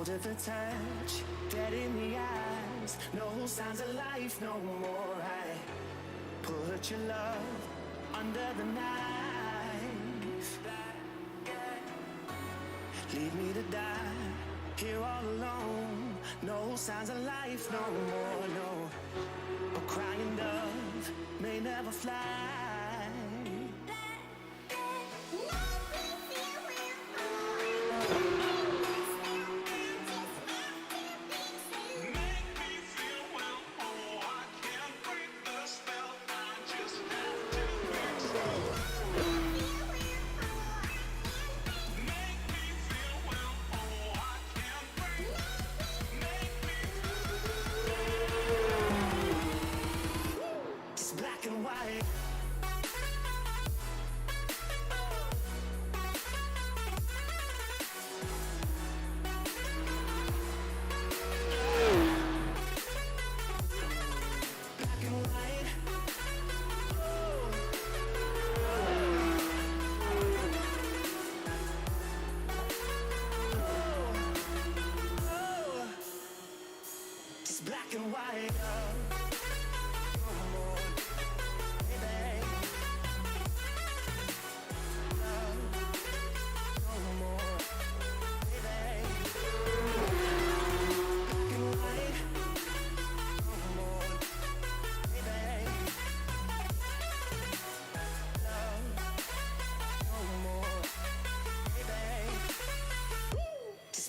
cold at the touch, dead in the eyes, no signs of life no more. I put your love under the knife. Leave me to die here all alone. No signs of life no more, no. A crying dove may never fly. Black and white.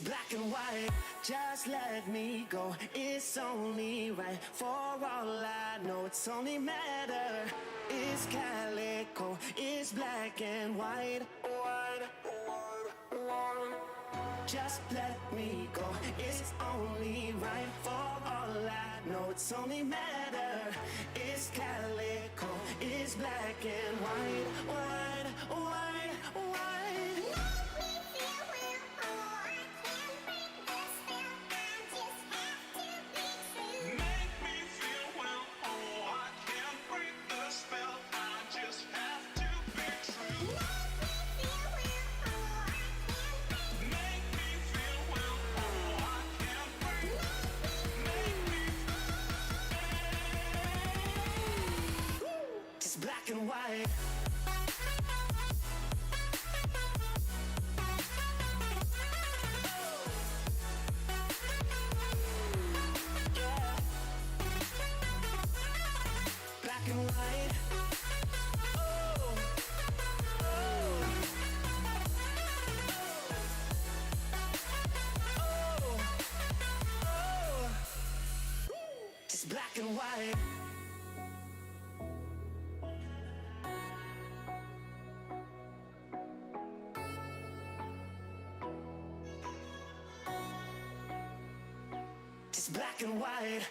Black and white, just let me go. It's only right for all I know. It's only matter. It's calico, it's black and white. Just let me go. It's only right for all I know. It's only matter. It's calico, it's black and white. White, white, white. Black and white. Yeah. Black and white. Oh. Oh. Oh. Oh. It's black and white. It's black and white.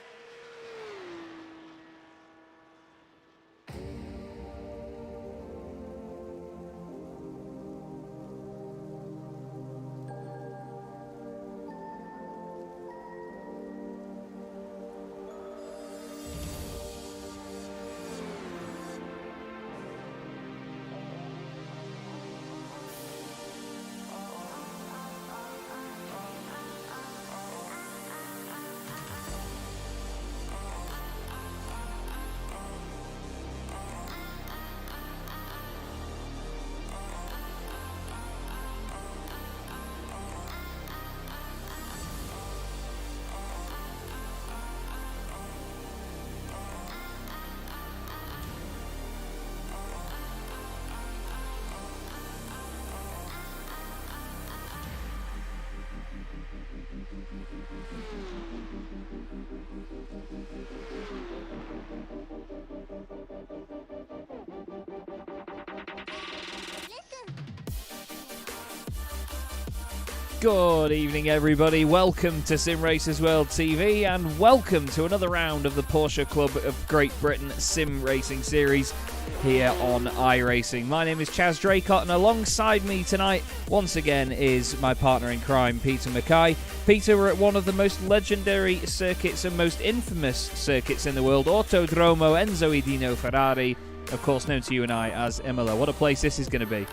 Good evening, everybody. Welcome to Simracersworld TV and welcome to another round of the Porsche Club of Great Britain Sim Racing Series here on iRacing. My name is Chaz Draycott and alongside me tonight, once again, is my partner in crime, Peter MacKay. Peter, we're at one of the most legendary circuits and most infamous circuits in the world, Autodromo Enzo e Dino Ferrari, of course known to you and I as Imola. What a place this is going to be.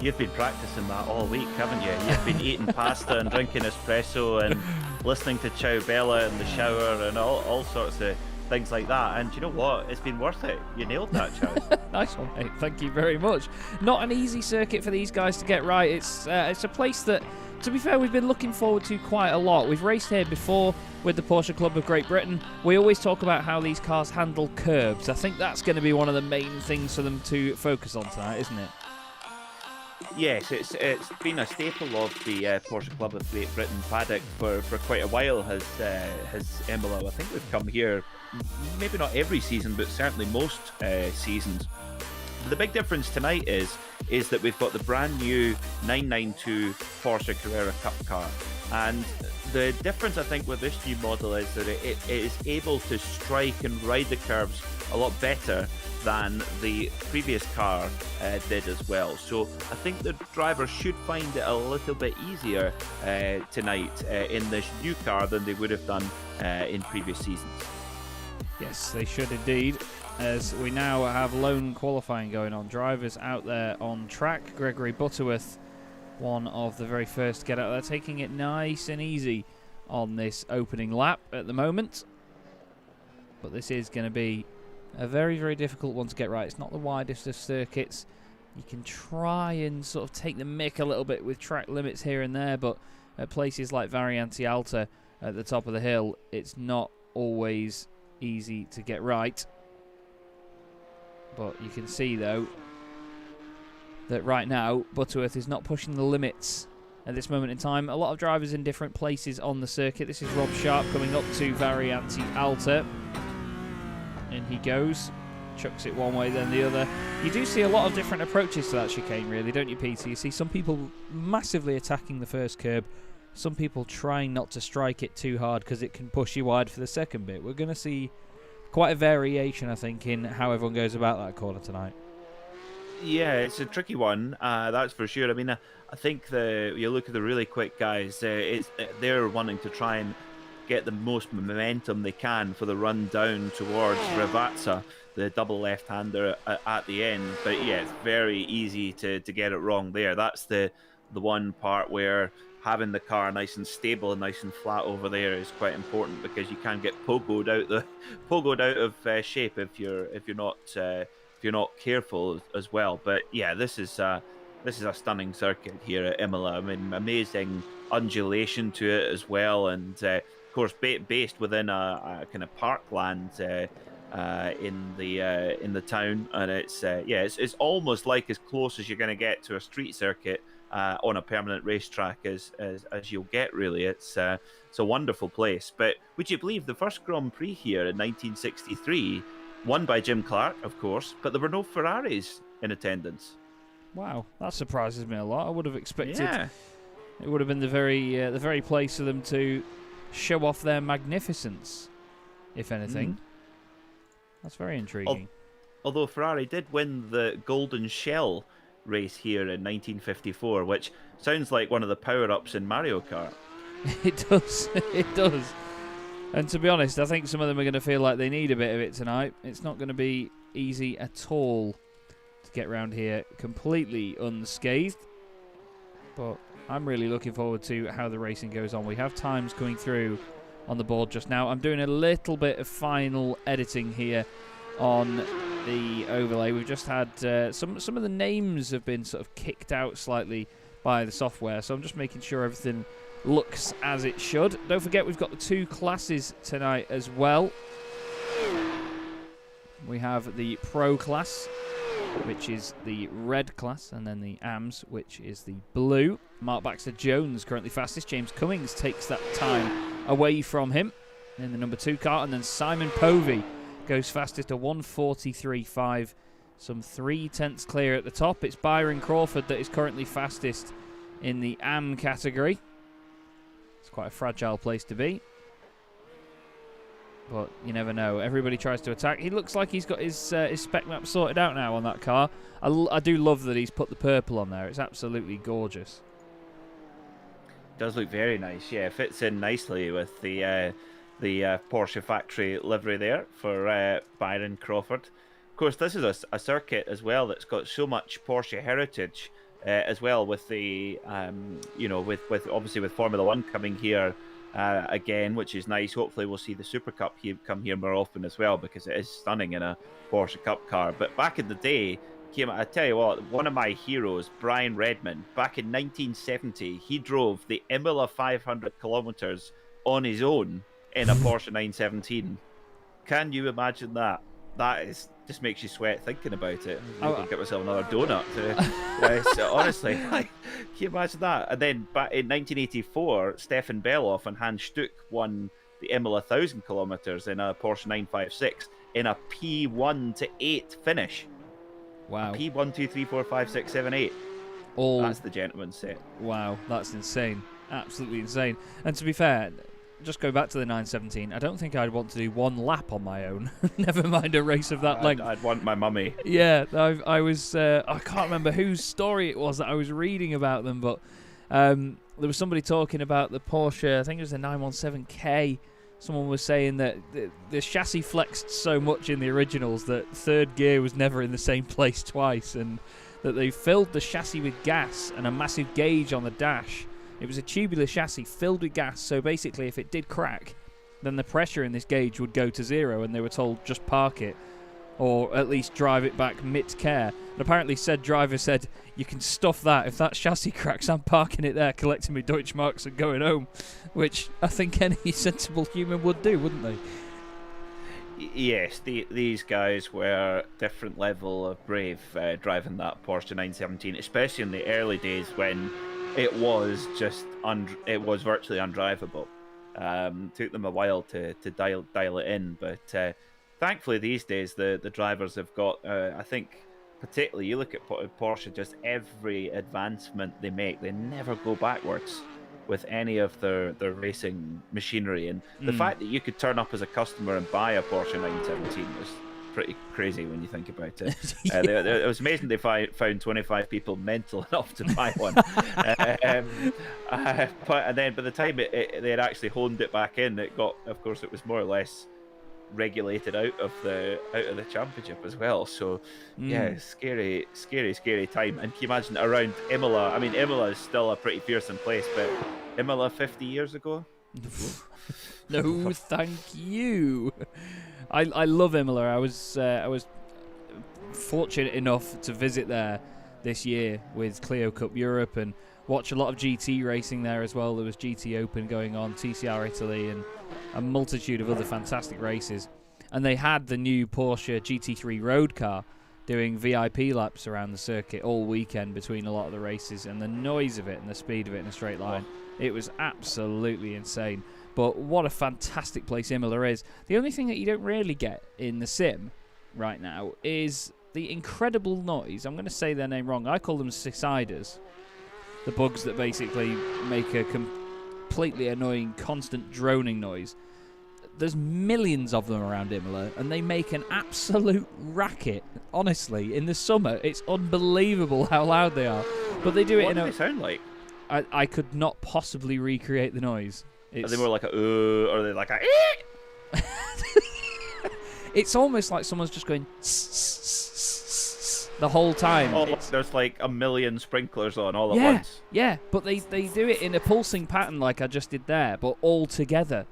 You've been practicing that all week, haven't you? You've been eating pasta and drinking espresso and listening to Ciao Bella in the shower and all sorts of things like that. And you know what? It's been worth it. You nailed that, Chaz. Nice one, mate. Thank you very much. Not an easy circuit for these guys to get right. It's a place that, to be fair, we've been looking forward to quite a lot. We've raced here before with the Porsche Club of Great Britain. We always talk about how these cars handle curbs. I think that's going to be one of the main things for them to focus on tonight, isn't it? Yes, it's been a staple of the Porsche Club of Great Britain paddock for quite a while, has Imola. I think we've come here, maybe not every season, but certainly most seasons. The big difference tonight is that we've got the brand new 992 Porsche Carrera Cup car. And the difference, I think, with this new model is that it is able to strike and ride the curves a lot better than the previous car did as well. So I think the drivers should find it a little bit easier tonight in this new car than they would have done in previous seasons. Yes, they should indeed, as we now have lone qualifying going on. Drivers out there on track. Gregory Butterworth, one of the very first to get out there, taking it nice and easy on this opening lap at the moment. But this is going to be a very, very difficult one to get right. It's not the widest of circuits. You can try and sort of take the mick a little bit with track limits here and there, but at places like Variante Alta at the top of the hill, it's not always easy to get right. But you can see, though, that right now Butterworth is not pushing the limits at this moment in time. A lot of drivers in different places on the circuit. This is Rob Sharp coming up to Variante Alta. In he goes, chucks it one way then the other. You do see a lot of different approaches to that chicane, really, don't you, Peter? You see some people massively attacking the first curb, some people trying not to strike it too hard because it can push you wide for the second bit. We're going to see quite a variation, I think, in how everyone goes about that corner tonight. Yeah, it's a tricky one, that's for sure. I mean, I think you look at the really quick guys, they're wanting to try and get the most momentum they can for the run down towards Ravazza, the double left-hander at the end. But yeah, it's very easy to get it wrong there. That's the one part where having the car nice and stable and nice and flat over there is quite important, because you can get pogoed out of shape if you're not careful as well. But yeah, this is a stunning circuit here at Imola. I mean, amazing undulation to it as well, and of course based within a kind of parkland in the town, and it's almost like as close as you're going to get to a street circuit on a permanent racetrack as you'll get, really. It's a wonderful place. But would you believe the first Grand Prix here in 1963 won by Jim Clark, of course, but there were no Ferraris in attendance. Wow, that surprises me a lot. I would have expected it would have been the very place for them to show off their magnificence, if anything. That's very intriguing. Although Ferrari did win the Golden Shell race here in 1954, which sounds like one of the power-ups in Mario Kart. It does. It does. And to be honest, I think some of them are going to feel like they need a bit of it tonight. It's not going to be easy at all to get round here completely unscathed. But I'm really looking forward to how the racing goes on. We have times coming through on the board just now. I'm doing a little bit of final editing here on the overlay. We've just had some of the names have been sort of kicked out slightly by the software, so I'm just making sure everything looks as it should. Don't forget, we've got the two classes tonight as well. We have the Pro class, which is the red class, and then the AMS, which is the blue. Mark Baxter-Jones currently fastest. James Cummings takes that time away from him in the number 2 car, and then Simon Povey goes fastest to 1:43.5, some 3/10 clear at the top. It's Byron Crawford that is currently fastest in the AM category. It's quite a fragile place to be, but you never know. Everybody tries to attack. He looks like he's got his spec map sorted out now on that car. I do love that he's put the purple on there. It's absolutely gorgeous. Does look very nice. Yeah, fits in nicely with the Porsche factory livery there for Byron Crawford. Of course, this is a circuit as well that's got so much Porsche heritage as well with the with obviously with Formula One coming here again, which is nice. Hopefully we'll see the Super Cup come here more often as well, because it is stunning in a Porsche Cup car. But back in the day, I tell you what, one of my heroes, Brian Redman, back in 1970, he drove the Imola 500 kilometers on his own in a Porsche 917. Can you imagine that? That just makes you sweat thinking about it. I'll get myself another donut. So honestly, like, can you imagine that? And then back in 1984, Stefan Beloff and Hans Stuck won the Imola 1000 kilometers in a Porsche 956 in a P1 to 8 finish. Wow. P1, 2, 3, 4, 5, 6, 7, 8. That's the gentleman's set. Wow, that's insane. Absolutely insane. And to be fair, just go back to the 917, I don't think I'd want to do one lap on my own. Never mind a race of that length. I'd want my mummy. Yeah, I was... I can't remember whose story it was that I was reading about them, but there was somebody talking about the Porsche, I think it was the 917K. Someone was saying that the chassis flexed so much in the originals that third gear was never in the same place twice, and that they filled the chassis with gas and a massive gauge on the dash. It was a tubular chassis filled with gas, so basically if it did crack, then the pressure in this gauge would go to zero, and they were told just park it, or at least drive it back mid-care. And apparently said driver said, you can stuff that. If that chassis cracks, I'm parking it there, collecting my Deutschmarks and going home, which I think any sensible human would do, wouldn't they? Yes, these guys were different level of brave driving that Porsche 917, especially in the early days when it was just it was virtually undrivable. Took them a while to dial it in, but thankfully these days the drivers have got. I think particularly you look at Porsche, just every advancement they make, they never go backwards with any of their racing machinery. And the fact that you could turn up as a customer and buy a Porsche 917 was pretty crazy when you think about it. It was amazing they found 25 people mental enough to buy one. But then by the time they had actually honed it back in, it was more or less regulated out of the championship as well. So yeah, scary time. And can you imagine around Imola? I mean, Imola is still a pretty fearsome place, but Imola 50 years ago? No, thank you. I love Imola. I was fortunate enough to visit there this year with Clio Cup Europe and watch a lot of GT racing there as well. There was GT Open going on, TCR Italy, and a multitude of other fantastic races. And they had the new Porsche GT3 road car doing VIP laps around the circuit all weekend between a lot of the races, and the noise of it and the speed of it in a straight line. It was absolutely insane. But what a fantastic place Imola is. The only thing that you don't really get in the sim right now is the incredible noise. I'm going to say their name wrong. I call them cisiders. The bugs that basically make a completely annoying, constant droning noise. There's millions of them around Imola, and they make an absolute racket. Honestly, in the summer, it's unbelievable how loud they are. But they do it in a... What do they sound like? I could not possibly recreate the noise. Are they more like a or are they like a It's almost like someone's just going the whole time. There's like a million sprinklers on all at once. Yeah, but they do it in a pulsing pattern like I just did there, but all together.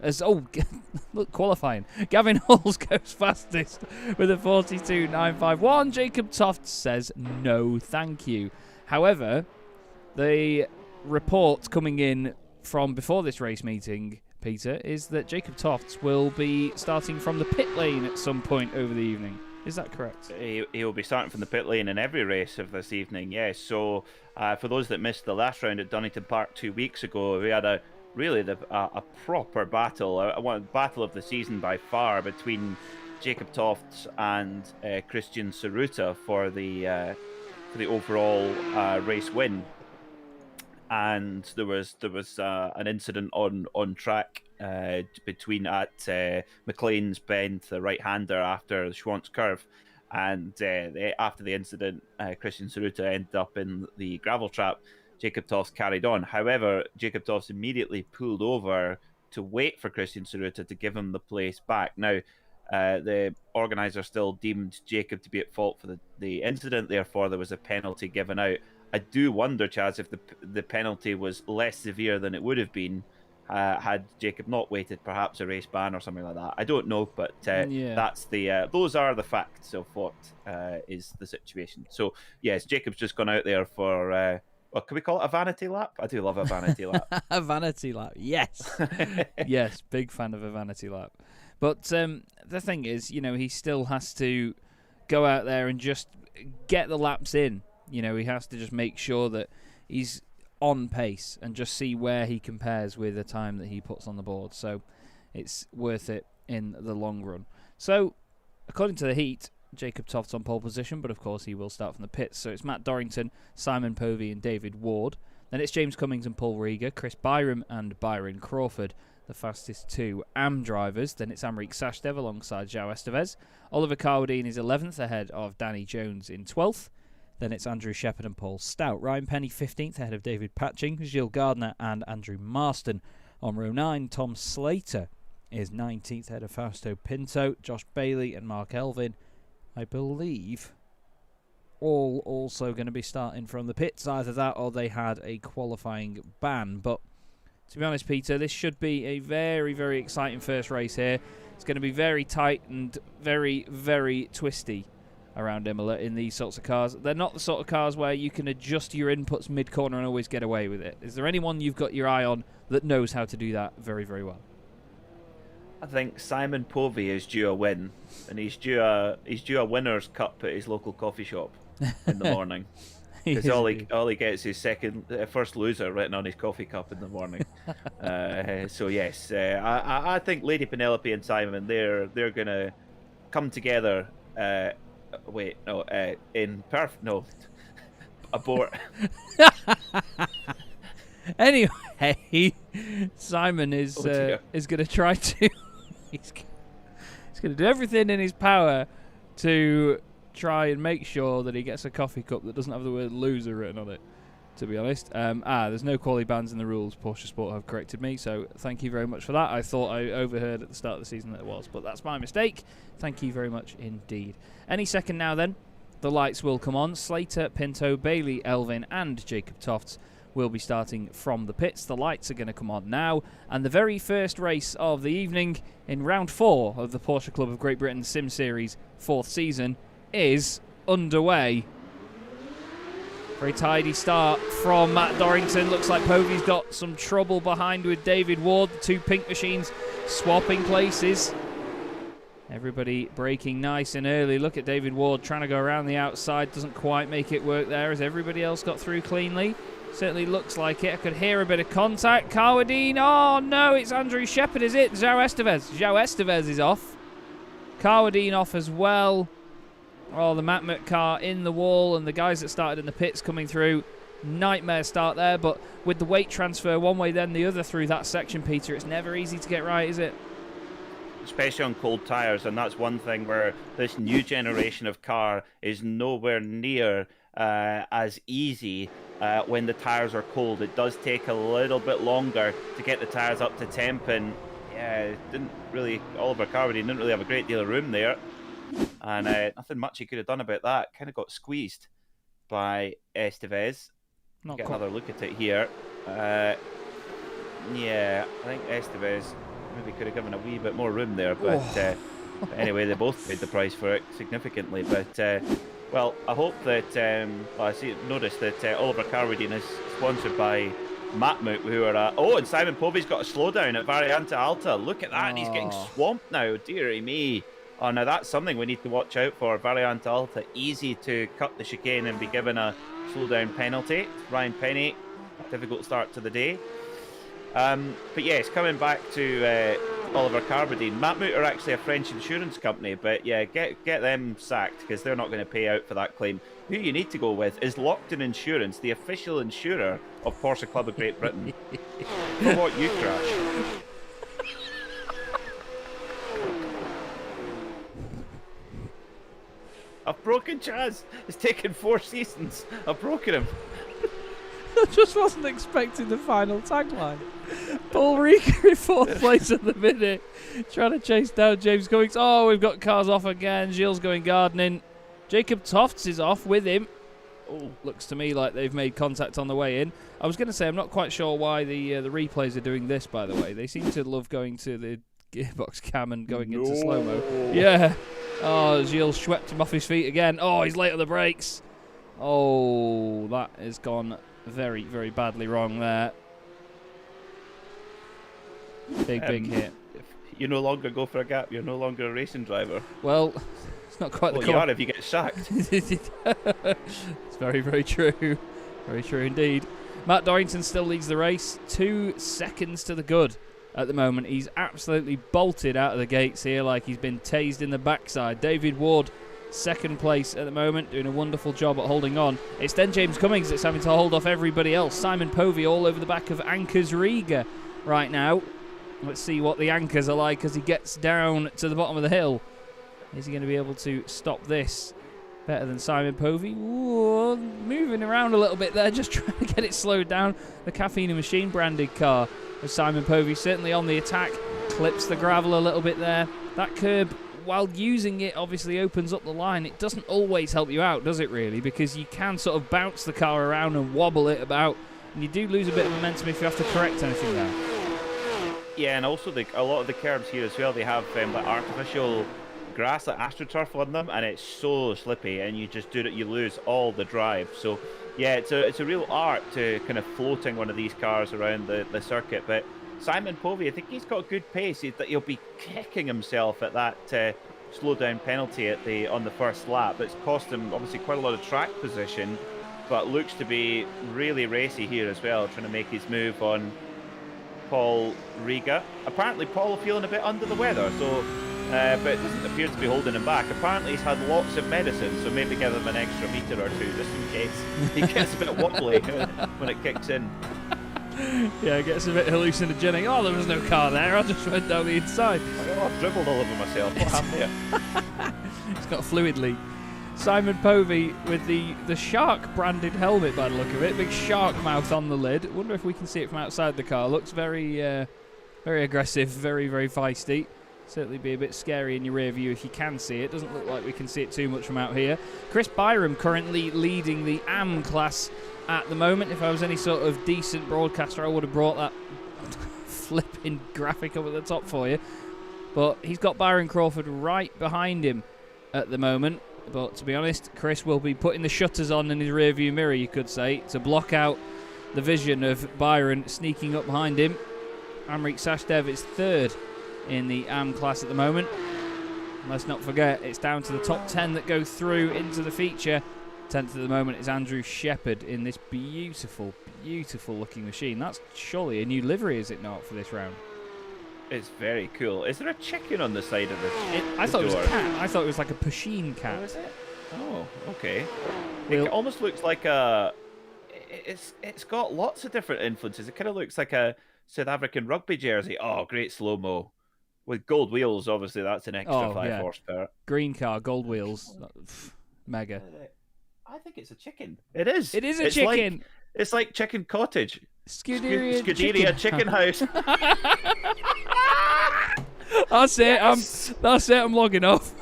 Look, qualifying. Gavin Hulls goes fastest with a 42.951. Jacob Toft says no, thank you. However, the report coming in from before this race meeting, Peter, is that Jacob Tofts will be starting from the pit lane at some point over the evening. Is that correct? He will be starting from the pit lane in every race of this evening, yes. So for those that missed the last round at Donington Park 2 weeks ago, we had a proper battle, one battle of the season by far, between Jacob Tofts and Christian Saruta for the overall race win. And there was an incident on track between at McLean's Bend, the right-hander after the Schwantz curve, and after the incident, Christian Saruta ended up in the gravel trap. Jacob Tofts carried on. However, Jacob Tofts immediately pulled over to wait for Christian Saruta to give him the place back. Now, the organizer still deemed Jacob to be at fault for the incident, therefore there was a penalty given out. I do wonder, Chaz, if the penalty was less severe than it would have been had Jacob not waited, perhaps a race ban or something like that. I don't know, but that's those are the facts of what is the situation. So yes, Jacob's just gone out there for what can we call it, a vanity lap? I do love a vanity lap. A vanity lap, yes. Yes, big fan of a vanity lap. But the thing is, he still has to go out there and just get the laps in. He has to just make sure that he's on pace and just see where he compares with the time that he puts on the board. So it's worth it in the long run. So, according to the heat, Jacob Toft's on pole position, but of course he will start from the pits. So it's Matt Dorrington, Simon Povey and David Ward. Then it's James Cummings and Paul Rieger, Chris Byram and Byron Crawford, the fastest two AM drivers. Then it's Amrik Sashdev alongside João Estevez. Oliver Carwadine is 11th ahead of Danny Jones in 12th. Then it's Andrew Shepherd and Paul Stout. Ryan Penny 15th ahead of David Patching, Gilles Gardner and Andrew Marston. On row 9, Tom Slater is 19th ahead of Fausto Pinto, Josh Bailey and Mark Elvin. I believe all also going to be starting from the pits. Either that or they had a qualifying ban. But to be honest, Peter, this should be a very, very exciting first race here. It's going to be very tight and very, very twisty around Imola in these sorts of cars. They're not the sort of cars where you can adjust your inputs mid-corner and always get away with it. Is there anyone you've got your eye on that knows how to do that very, very well? I think Simon Povey is due a win, and he's due a winner's cup at his local coffee shop in the morning. Because all he gets is first loser written on his coffee cup in the morning. So yes, I think Lady Penelope and Simon they're gonna come together. Abort. Anyway, Simon is going to try to. He's going to do everything in his power to try and make sure that he gets a coffee cup that doesn't have the word loser written on it, to be honest. There's no quali bans in the rules. Porsche Sport have corrected me, so thank you very much for that. I thought I overheard at the start of the season that it was, but that's my mistake. Thank you very much indeed. Any second now then, the lights will come on. Slater, Pinto, Bailey, Elvin and Jacob Tofts will be starting from the pits. The lights are going to come on now, and the very first race of the evening in round 4 of the Porsche Club of Great Britain Sim Series 4th season is underway. Very tidy start from Matt Dorrington. Looks like Povey's got some trouble behind with David Ward. The two pink machines swapping places. Everybody braking nice and early. Look at David Ward trying to go around the outside. Doesn't quite make it work there. Has everybody else got through cleanly? Certainly looks like it. I could hear a bit of contact. Carwadine. Oh, no, it's Andrew Shepherd, is it? João Estevez. João Estevez is off. Carwadine off as well. Oh, the Matt car in the wall, and the guys that started in the pits coming through. Nightmare start there, but with the weight transfer one way then the other through that section, Peter, it's never easy to get right, is it? Especially on cold tyres, and that's one thing where this new generation of car is nowhere near as easy when the tyres are cold. It does take a little bit longer to get the tyres up to temp, and yeah, Oliver Carwadine didn't really have a great deal of room there, and nothing much he could have done about that. Kind of got squeezed by Estevez. Get another look at it here. Yeah, I think Estevez maybe could have given a wee bit more room there, but anyway, they both paid the price for it significantly. But well, I hope that noticed that Oliver Carwadine is sponsored by Matmut, who are and Simon Povey's got a slowdown at Variante Alta. Look at that, and he's getting swamped now. Dearie me. Oh, now that's something we need to watch out for. Variante Alta, easy to cut the chicane and be given a slowdown penalty. Ryan Penny, a difficult start to the day. But yes, coming back to Oliver Carwadine, Matmut are actually a French insurance company, but yeah, get them sacked because they're not going to pay out for that claim. Who you need to go with is Lockton Insurance, the official insurer of Porsche Club of Great Britain. For what you crash. I've broken Chaz. It's taken 4 seasons. I've broken him. I just wasn't expecting the final tagline. Paul Rieger in 4th place at the minute, trying to chase down James Cummings. Oh, we've got cars off again. Gilles going gardening. Jacob Tofts is off with him. Oh, looks to me like they've made contact on the way in. I was going to say, I'm not quite sure why the replays are doing this, by the way. They seem to love going to the gearbox cam and going into slow-mo. Yeah. Oh, Gilles swept him off his feet again. Oh, he's late on the brakes. Oh, that has gone very, very badly wrong there. Big hit. If you no longer go for a gap, you're no longer a racing driver. Well, it's not quite the you are if you get sacked. It's very, very true. Very true indeed. Matt Dorrington still leads the race. 2 seconds to the good at the moment. He's absolutely bolted out of the gates here like he's been tased in the backside. David Ward, second place at the moment, doing a wonderful job at holding on. It's then James Cummings that's having to hold off everybody else. Simon Povey all over the back of Anchors Riga right now. Let's see what the anchors are like as he gets down to the bottom of the hill. Is he going to be able to stop this better than Simon Povey? Ooh, moving around a little bit there, just trying to get it slowed down. The Caffeine Machine branded car of Simon Povey certainly on the attack. Clips the gravel a little bit there. That curb, while using it, obviously opens up the line. It doesn't always help you out, does it really? Because you can sort of bounce the car around and wobble it about, and you do lose a bit of momentum if you have to correct anything there. Yeah, and also a lot of the curbs here as well, they have like artificial grass, like AstroTurf on them, and it's so slippy, and you just do it, you lose all the drive. So yeah, it's a real art to kind of floating one of these cars around the circuit. But Simon Povey, I think he's got good pace. He'll be kicking himself at that slow down penalty on the first lap. It's cost him obviously quite a lot of track position, but looks to be really racy here as well, trying to make his move on Paul Riga. Apparently Paul feeling a bit under the weather, so but it doesn't appear to be holding him back. Apparently he's had lots of medicine, so maybe give him an extra metre or two just in case he gets a bit wobbly when it kicks in. Yeah, it gets a bit hallucinogenic. Oh, there was no car there, I just went down the inside. Oh, I've dribbled all over myself. What happened here? He's got a fluid leak. Simon Povey with the shark branded helmet by the look of it. Big shark mouth on the lid. Wonder if we can see it from outside the car. Looks very very aggressive, very, very feisty. Certainly be a bit scary in your rear view if you can see it. Doesn't look like we can see it too much from out here. Chris Byram currently leading the AM class at the moment. If I was any sort of decent broadcaster, I would have brought that flipping graphic up at the top for you. But he's got Byron Crawford right behind him at the moment. But to be honest, Chris will be putting the shutters on in his rear view mirror, you could say, to block out the vision of Byron sneaking up behind him. Amrik Sashdev is third in the AM class at the moment. And let's not forget, it's down to the top 10 that go through into the feature. 10th at the moment is Andrew Shepherd in this beautiful, beautiful looking machine. That's surely a new livery, is it not, for this round? It's very cool. Is there a chicken on the side of I thought it was a cat. I thought it was like a Pasheen cat. Oh, is it? Oh, okay. Well, it almost looks like a... It's got lots of different influences. It kind of looks like a South African rugby jersey. Oh, great slow-mo. With gold wheels, obviously, that's an extra 5 horsepower. Green car, gold wheels. Mega. I think it's a chicken. It is. It is a chicken. It's like Chicken Cottage. Scuderia chicken house. That's it. Yes. That's it. I'm logging off.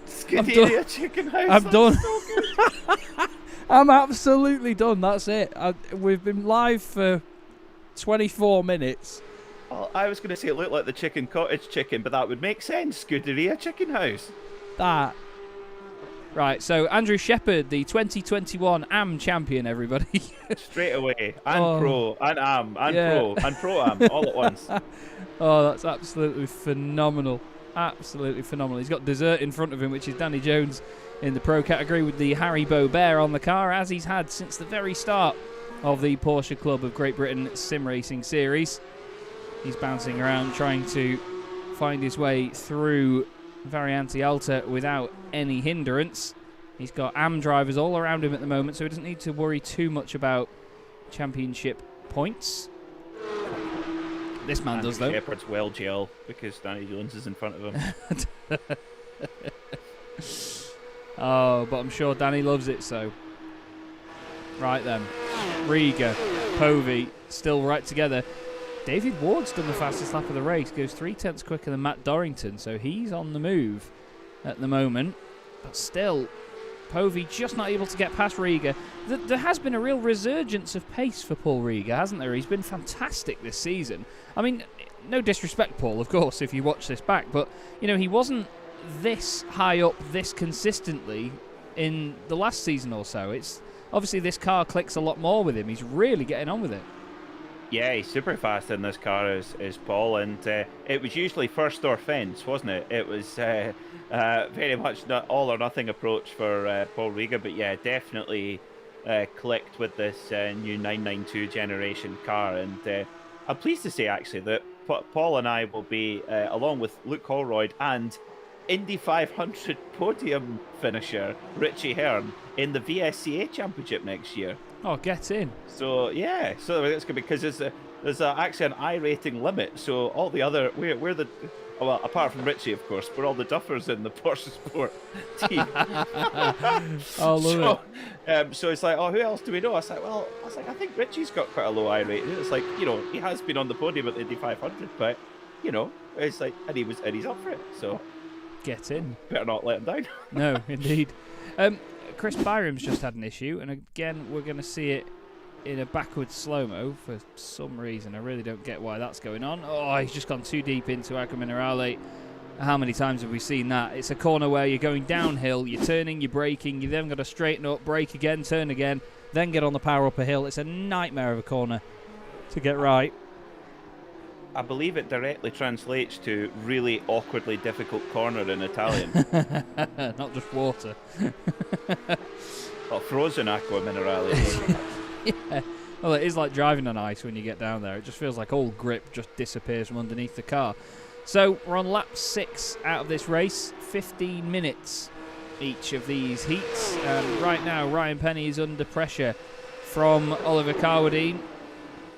Scuderia chicken house. I'm done. So good. I'm absolutely done. That's it. We've been live for 24 minutes. Well, I was going to say it looked like the Chicken Cottage chicken, but that would make sense. Scuderia chicken house. That. Right, so Andrew Shepherd, the 2021 AM champion, everybody. Straight away. And pro, and AM, and pro, and pro-am, all at once. Oh, that's absolutely phenomenal. Absolutely phenomenal. He's got dessert in front of him, which is Danny Jones in the pro category with the Haribo Bear on the car, as he's had since the very start of the Porsche Club of Great Britain Sim Racing Series. He's bouncing around trying to find his way through Variante Alta without any hindrance. He's got AM drivers all around him at the moment, so he doesn't need to worry too much about championship points. This man does, though. Shepherd's well gel because Danny Jones is in front of him. Oh, but I'm sure Danny loves it, so. Right then. Riga, Povey, still right together. David Ward's done the fastest lap of the race, goes 3/10 quicker than Matt Dorrington, so he's on the move at the moment. But still, Povey just not able to get past Riga. There has been a real resurgence of pace for Paul Riga, hasn't there? He's been fantastic this season. I mean, no disrespect, Paul, of course, if you watch this back, but, you know, he wasn't this high up this consistently in the last season or so. It's obviously this car clicks a lot more with him. He's really getting on with it. Yeah, he's super fast in this car, is Paul, and it was usually first or fence, wasn't it? It was very much not all or nothing approach for Paul Riga, but yeah, definitely clicked with this new 992 generation car, and I'm pleased to say actually that Paul and I will be, along with Luke Holroyd and Indy 500 podium finisher Richie Hearn in the VSCA Championship next year. Oh, get in. So yeah, so it's good because there's actually an I rating limit. So all the other we're the well, apart from Richie, of course, we're all the duffers in the Porsche Sport team. Oh, love it. So it's like, oh, who else do we know? I was like, I think Richie's got quite a low I rating. It's like, you know, he has been on the podium at the Indy 500, but you know, it's like, and he's up for it. So get in. Better not let him down. No, indeed. Chris Byram's just had an issue, and again, we're going to see it in a backwards slow-mo for some reason. I really don't get why that's going on. Oh, he's just gone too deep into Acqua Minerale. How many times have we seen that? It's a corner where you're going downhill, you're turning, you're braking, you then got to straighten up, brake again, turn again, then get on the power up a hill. It's a nightmare of a corner to get right. I believe it directly translates to really awkwardly difficult corner in Italian. Not just water. Or frozen Acqua Minerale. Yeah. Well, it is like driving on ice when you get down there. It just feels like all grip just disappears from underneath the car. So we're on lap 6 out of this race. 15 minutes each of these heats. Right now, Ryan Penny is under pressure from Oliver Carwadine.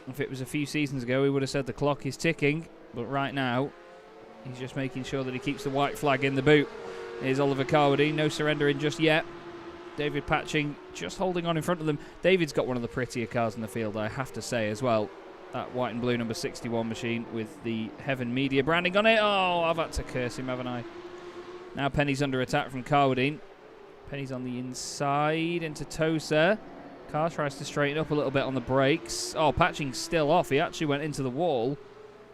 If it was a few seasons ago, we would have said the clock is ticking. But right now, he's just making sure that he keeps the white flag in the boot. Here's Oliver Carwadine. No surrendering just yet. David Patching just holding on in front of them. David's got one of the prettier cars in the field, I have to say, as well. That white and blue number 61 machine with the Heaven Media branding on it. Oh, I've had to curse him, haven't I? Now Penny's under attack from Carwadine. Penny's on the inside into Tosa. Car tries to straighten up a little bit on the brakes. Oh, Patching's still off. He actually went into the wall.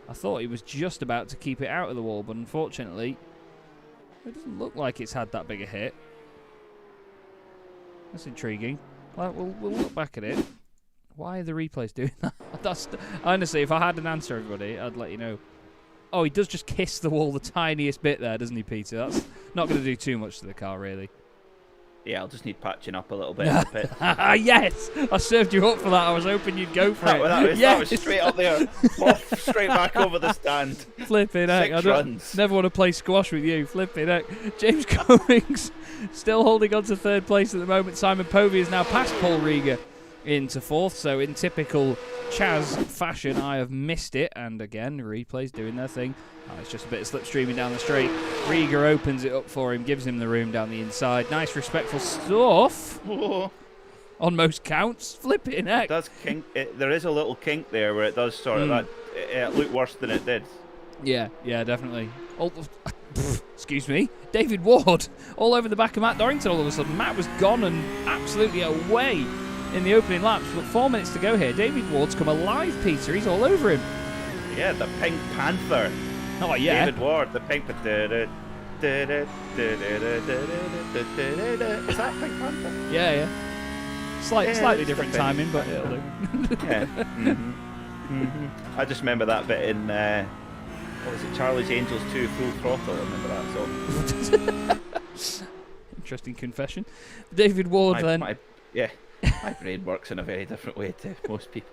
I thought he was just about to keep it out of the wall, but unfortunately, it doesn't look like it's had that big a hit. That's intriguing. Well, we'll look back at it. Why are the replays doing that? Honestly, if I had an answer, everybody, I'd let you know. Oh, he does just kiss the wall the tiniest bit there, doesn't he, Peter? That's not going to do too much to the car, really. Yeah, I'll just need patching up a little bit in the pit. Yes! I served you up for that. I was hoping you'd go for it. That was straight up there. Off, straight back over the stand. Flipping heck. 6 runs. Never want to play squash with you. Flipping heck. James Cummings still holding on to 3rd place at the moment. Simon Povey is now past Paul Riga into 4th. So in typical Chaz fashion, I have missed it. And again, replays doing their thing. Oh, it's just a bit of slipstreaming down the straight. Riga opens it up for him, gives him the room down the inside. Nice, respectful stuff. On most counts. Flipping heck. It does kink. There is a little kink there where it does sort of that. It looked worse than it did. Yeah, definitely. Excuse me. David Ward all over the back of Matt Dorrington all of a sudden. Matt was gone and absolutely away in the opening laps. But 4 minutes to go here. David Ward's come alive, Peter. He's all over him. Yeah, the Pink Panther. Oh, yeah. David Ward, the Pink Panther. Is that Pink Panther? Yeah. Slightly different timing, but it'll do. Yeah. I just remember that bit in, what was it, Charlie's Angels 2 Full Throttle. I remember that song. Interesting confession. David Ward, then. My brain works in a very different way to most people.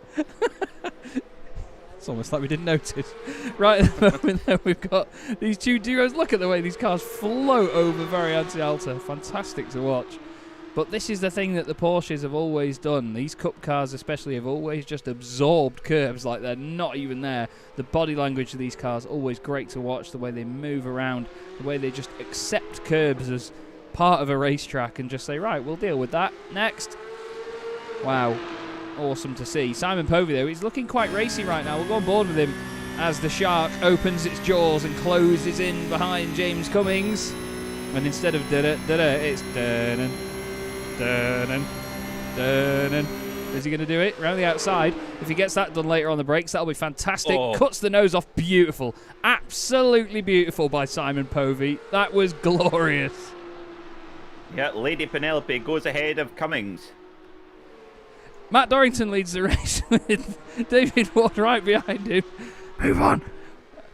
It's almost like we didn't notice. Right at the moment, then, we've got these 2 duos. Look at the way these cars float over Variante Alta. Fantastic to watch. But this is the thing that the Porsches have always done. These Cup cars especially have always just absorbed curbs like they're not even there. The body language of these cars, always great to watch. The way they move around, the way they just accept curbs as part of a racetrack and just say, right, we'll deal with that. Next. Wow. Awesome to see. Simon Povey, though, he's looking quite racy right now. We'll go on board with him as the Shark opens its jaws and closes in behind James Cummings. And instead of da-da, da-da, it's da-da, Dun-dun, dun-dun. Is he going to do it round the outside? If he gets that done later on the brakes, that'll be fantastic. Oh. Cuts the nose off. Beautiful. Absolutely beautiful by Simon Povey. That was glorious. Yeah, Lady Penelope goes ahead of Cummings. Matt Dorrington leads the race with David Ward right behind him. Move on.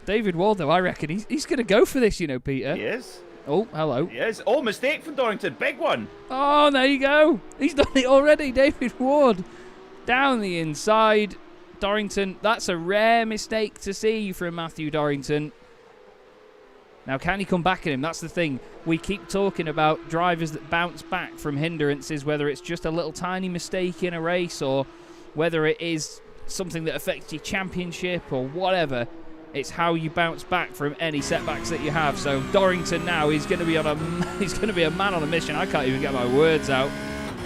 David Ward, though, I reckon he's going to go for this, you know, Peter. He is. Oh, hello. He is. Oh, mistake from Dorrington. Big one. Oh, there you go. He's done it already. David Ward down the inside. Dorrington, that's a rare mistake to see from Matthew Dorrington. Now, can he come back at him? That's the thing. We keep talking about drivers that bounce back from hindrances, whether it's just a little tiny mistake in a race or whether it is something that affects your championship or whatever. It's how you bounce back from any setbacks that you have. So Dorrington now, he's going to be a man on a mission. I can't even get my words out.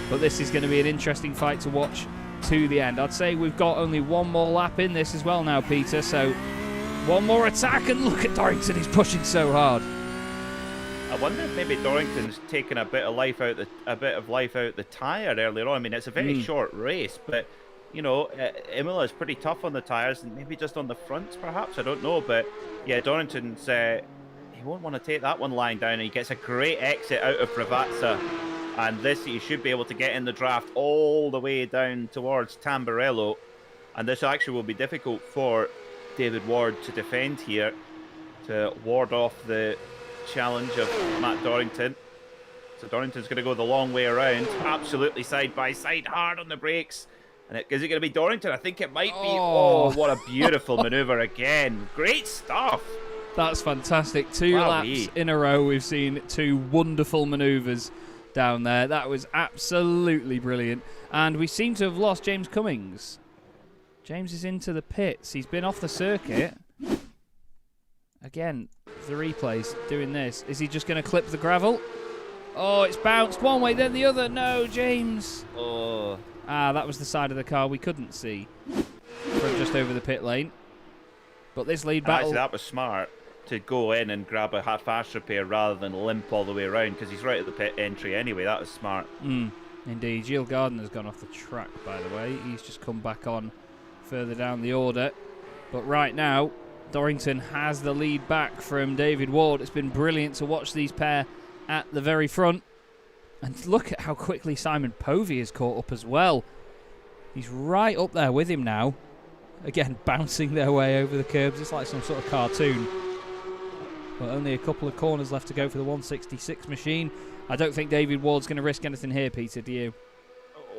But this is going to be an interesting fight to watch to the end. I'd say we've got only one more lap in this as well now, Peter. So one more attack, and look at Dorrington. He's pushing so hard. I wonder if maybe Dorrington's taken a bit of life out the tyre earlier on. I mean, it's a very short race, but you know, Imola is pretty tough on the tyres, and maybe just on the fronts, perhaps. I don't know, but yeah, Dorrington's he won't want to take that one lying down, and he gets a great exit out of Bravazza, and this he should be able to get in the draft all the way down towards Tamburello, and this actually will be difficult for David Ward to defend here, to ward off the challenge of Matt Dorrington. So Dorrington's going to go the long way around, absolutely side by side, hard on the brakes. And is it going to be Dorrington? I think it might be. Oh, what a beautiful manoeuvre again. Great stuff. That's fantastic. Two laps in a row, we've seen two wonderful manoeuvres down there. That was absolutely brilliant. And we seem to have lost James Cummings. James is into the pits. He's been off the circuit. Again, the replays doing this. Is he just going to clip the gravel? Oh, it's bounced one way, then the other. No, James. Oh. Ah, that was the side of the car we couldn't see from just over the pit lane. But this lead battle... Actually, that was smart to go in and grab a fast repair rather than limp all the way around, because he's right at the pit entry anyway. That was smart. Indeed. Gilles Gardner's gone off the track, by the way. He's just come back on further down the order. But right now, Dorrington has the lead back from David Ward. It's been brilliant to watch these pair at the very front. And look at how quickly Simon Povey is caught up as well. He's right up there with him now. Again, bouncing their way over the curbs. It's like some sort of cartoon. But only a couple of corners left to go for the 166 machine. I don't think David Ward's going to risk anything here, Peter, do you?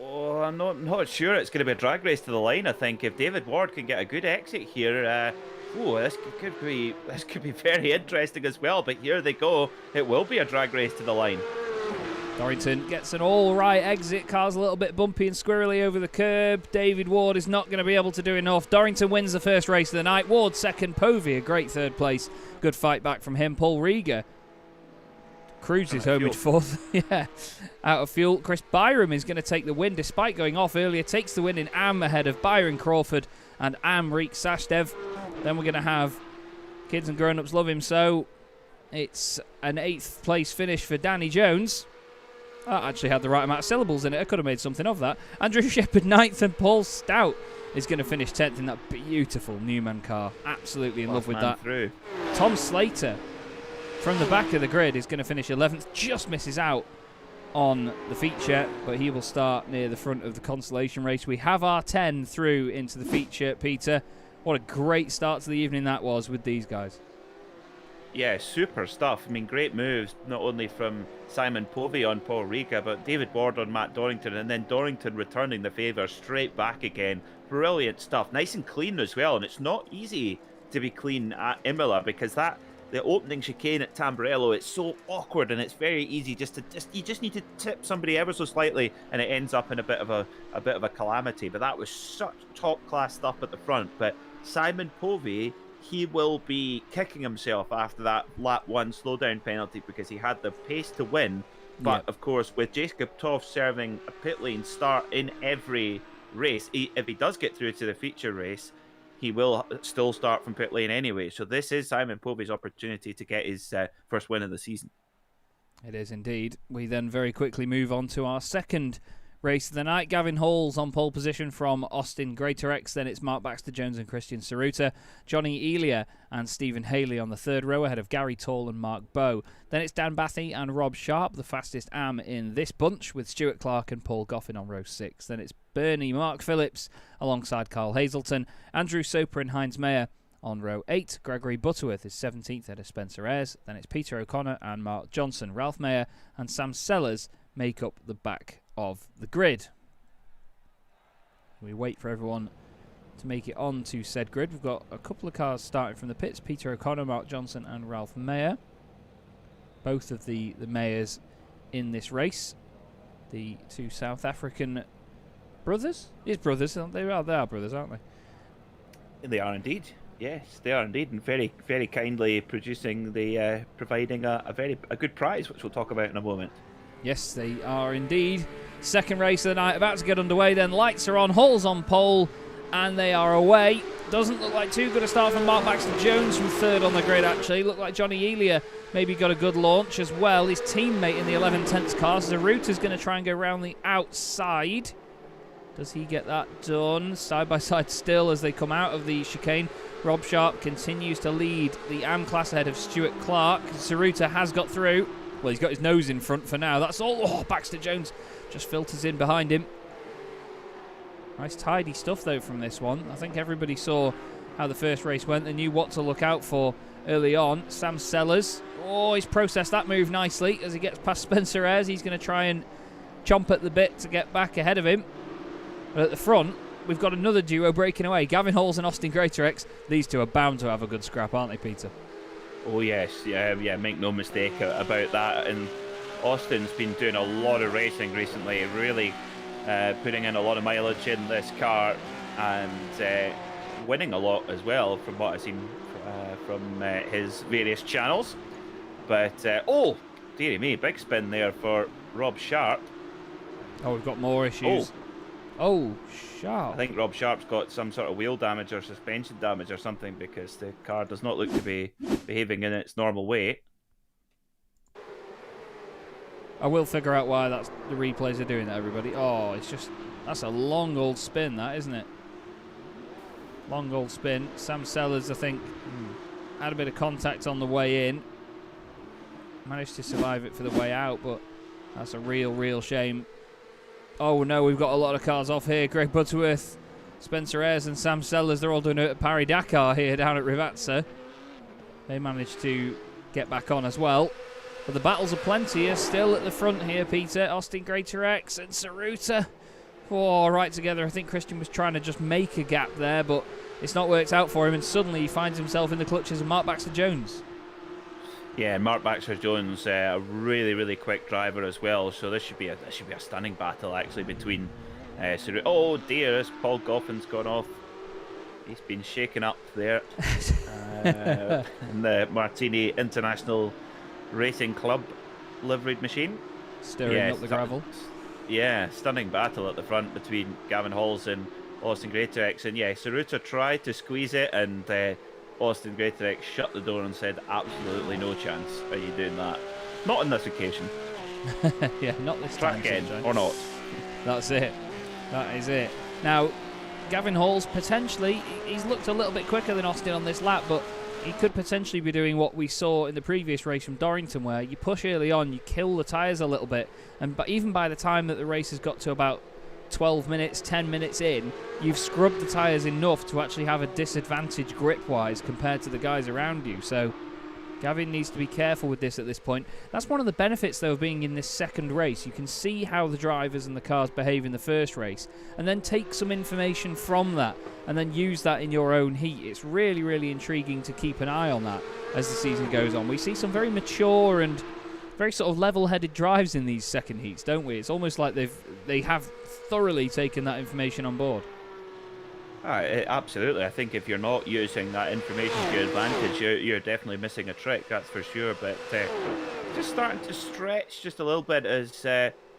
Oh, I'm not sure it's going to be a drag race to the line, I think. If David Ward can get a good exit here, this could be very interesting as well. But here they go. It will be a drag race to the line. Dorrington gets an all-right exit. Car's a little bit bumpy and squirrely over the curb. David Ward is not going to be able to do enough. Dorrington wins the first race of the night. Ward second. Povey a great third place. Good fight back from him. Paul Rieger cruises home in fourth. Yeah, out of fuel. Chris Byram is going to take the win despite going off earlier. Takes the win in Am ahead of Byron Crawford and Amrik Sashdev. Then we're going to have Kids and Grown-Ups Love Him So. It's an 8th place finish for Danny Jones. That actually had the right amount of syllables in it. I could have made something of that. Andrew Shepard 9th, and Paul Stout is going to finish 10th in that beautiful Newman car. Absolutely in love with that. Through. Tom Slater from the back of the grid is going to finish 11th. Just misses out on the feature, but he will start near the front of the Consolation race. We have our 10 through into the feature, Peter. What a great start to the evening that was with these guys. Yeah, super stuff. I mean, great moves, not only from Simon Povey on Paul Rieger, but David Ward on Matt Dorrington, and then Dorrington returning the favour straight back again. Brilliant stuff. Nice and clean as well, and it's not easy to be clean at Imola, because the opening chicane at Tamburello, it's so awkward, and it's very easy you just need to tip somebody ever so slightly, and it ends up in a bit of a calamity. But that was such top class stuff at the front. But Simon Povey, he will be kicking himself after that lap 1 slowdown penalty, because he had the pace to win. But of course, with Jacob Toff serving a pit lane start in every race, if he does get through to the feature race, he will still start from pit lane anyway. So this is Simon Povey's opportunity to get his first win of the season. It is indeed. We then very quickly move on to our second race of the night. Gavin Hall's on pole position from Austin Greatorex. Then it's Mark Baxter-Jones and Christian Saruta. Johnny Elia and Stephen Haley on the third row ahead of Gary Tall and Mark Bowe. Then it's Dan Bathy and Rob Sharp, the fastest AM in this bunch, with Stuart Clark and Paul Goffin on row 6. Then it's Bernie Mark Phillips alongside Carl Hazelton. Andrew Soper and Heinz Mayer on row 8. Gregory Butterworth is 17th ahead of Spencer Ayres. Then it's Peter O'Connor and Mark Johnson. Ralph Mayer and Sam Sellers make up the back of the grid. We wait for everyone to make it on to said grid. We've got a couple of cars starting from the pits. Peter O'Connor, Mark Johnson and Ralph Mayer. Both of the Mayers in this race. The two South African brothers? His brothers, aren't they? Well, they are brothers, aren't they? They are indeed. Yes, they are indeed, and very, very kindly producing the providing a good prize, which we'll talk about in a moment. Yes, they are indeed. Second race of the night about to get underway. Then lights are on, Hall's on pole, and they are away. Doesn't look like too good a start from Mark Baxter-Jones from third on the grid, actually. Looked like Johnny Elia maybe got a good launch as well. His teammate in the 11/10 car, Zaruta's going to try and go around the outside. Does he get that done? Side by side still as they come out of the chicane. Rob Sharp continues to lead the AM class ahead of Stuart Clark. Zaruta has got through. Well, he's got his nose in front for now. That's all. Oh, Baxter-Jones just filters in behind him. Nice tidy stuff, though, from this one. I think everybody saw how the first race went. They knew what to look out for early on. Sam Sellers. Oh, he's processed that move nicely as he gets past Spencer Ayres. He's going to try and chomp at the bit to get back ahead of him. But at the front, we've got another duo breaking away. Gavin Halls and Austin Greatorex. These two are bound to have a good scrap, aren't they, Peter? Oh yes, yeah, make no mistake about that. And Austin's been doing a lot of racing recently, really putting in a lot of mileage in this car and winning a lot as well, from what I've seen from his various channels. But oh, dearie me, big spin there for Rob Sharp. Oh, we've got more issues. Oh, Sharp. I think Rob Sharp's got some sort of wheel damage or suspension damage or something, because the car does not look to be behaving in its normal way. I will figure out why that's the replays are doing that, everybody. Oh, it's just, that's a long old spin, that, isn't it? Long old spin. Sam Sellers, I think, had a bit of contact on the way in. Managed to survive it for the way out, but that's a real shame. Oh no, we've got a lot of cars off here. Greg Butterworth, Spencer Ayres and Sam Sellers, they're all doing it at Paris-Dakar here down at Rivazza. They managed to get back on as well. But the battles are plenty are still at the front here, Peter. Austin Greatorex and Saruta. Oh, right together. I think Christian was trying to just make a gap there, but it's not worked out for him, and suddenly he finds himself in the clutches of Mark Baxter-Jones. Yeah, Mark Baxter-Jones, a really quick driver as well. So this should be a stunning battle actually between. Oh dear, Paul Goffin's gone off. He's been shaken up there in the Martini International Racing Club liveried machine. Stirring up the gravel. Yeah, stunning battle at the front between Gavin Halls and Austin Greatorex. And yeah, Saruta tried to squeeze it, and Austin Greatorex shut the door and said, absolutely no chance are you doing that. Not on this occasion. Yeah, not this Try time. again, or not. That's it. That is it. Now, Gavin Halls, potentially, he's looked a little bit quicker than Austin on this lap, but he could potentially be doing what we saw in the previous race from Dorrington, where you push early on, you kill the tyres a little bit, and even by the time that the race has got to about 12 minutes, 10 minutes in, you've scrubbed the tyres enough to actually have a disadvantage grip-wise compared to the guys around you. So Gavin needs to be careful with this at this point. That's one of the benefits, though, of being in this second race. You can see how the drivers and the cars behave in the first race, and then take some information from that, and then use that in your own heat. It's really intriguing to keep an eye on that as the season goes on. We see some very mature and very sort of level-headed drives in these second heats, don't we? It's almost like they have thoroughly taken that information on board. Absolutely. I think if you're not using that information to your advantage, you're definitely missing a trick, that's for sure. But just starting to stretch just a little bit as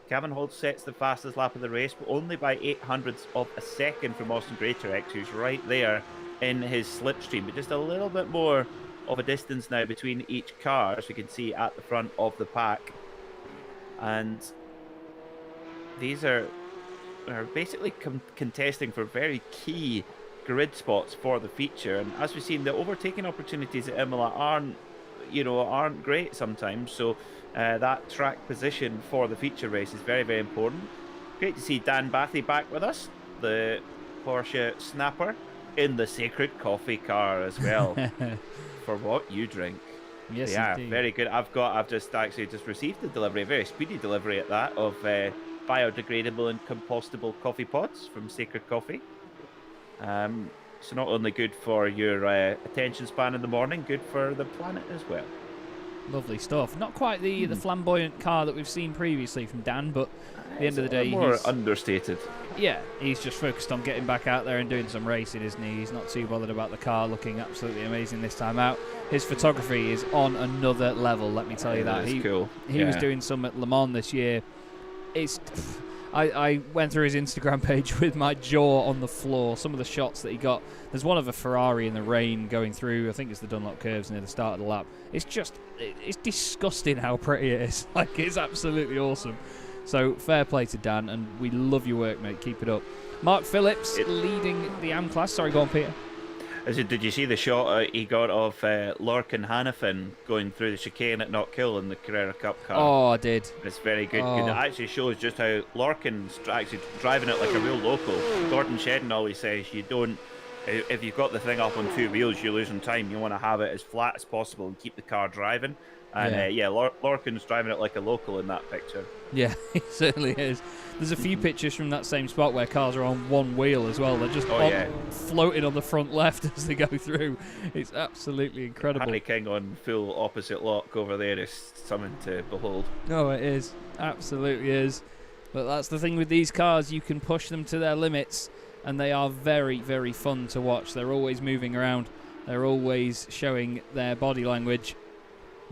Gavin Holt sets the fastest lap of the race, but only by 0.08 of a second from Austin Greatorex, who's right there in his slipstream, but just a little bit more of a distance now between each car, as we can see at the front of the pack. and these are basically contesting for very key grid spots for the feature. And as we've seen, the overtaking opportunities at Imola aren't great sometimes. So that track position for the feature race is very, very important. Great to see Dan Bathy back with us, the Porsche snapper, in the sacred coffee car as well. For what you drink. Yes, yeah, indeed. very good. I've just received the delivery, a very speedy delivery at that, of biodegradable and compostable coffee pods from Sacred Coffee. So not only good for your attention span in the morning, good for the planet as well. Lovely stuff. Not quite the flamboyant car that we've seen previously from Dan, but at the end of the day, more understated. Yeah, he's just focused on getting back out there and doing some racing, isn't he? He's not too bothered about the car looking absolutely amazing this time out. His photography is on another level, let me tell you that. He cool. He was doing some at Le Mans this year. I went through his Instagram page with my jaw on the floor. Some of the shots that he got. There's one of a Ferrari in the rain going through, I think it's the Dunlop curves near the start of the lap. It's disgusting how pretty it is. Like, it's absolutely awesome. So fair play to Dan, and we love your work, mate. Keep it up. Mark Phillips leading the AM class. Sorry, go on, Peter. Did you see the shot he got of Lorcan Hannafin going through the chicane at Knockhill in the Carrera Cup car? Oh, I did. It's very good. Oh. It actually shows just how Lorcan's actually driving it like a real local. Gordon Shedden always says if you've got the thing up on two wheels, you're losing time. You want to have it as flat as possible and keep the car driving. And Lorcan's driving it like a local in that picture. Yeah, he certainly is. There's a few pictures from that same spot where cars are on one wheel as well. They're just floating on the front left as they go through. It's absolutely incredible. Harry King on full opposite lock over there is something to behold. Oh, it is. Absolutely is. But that's the thing with these cars. You can push them to their limits, and they are very, very fun to watch. They're always moving around. They're always showing their body language.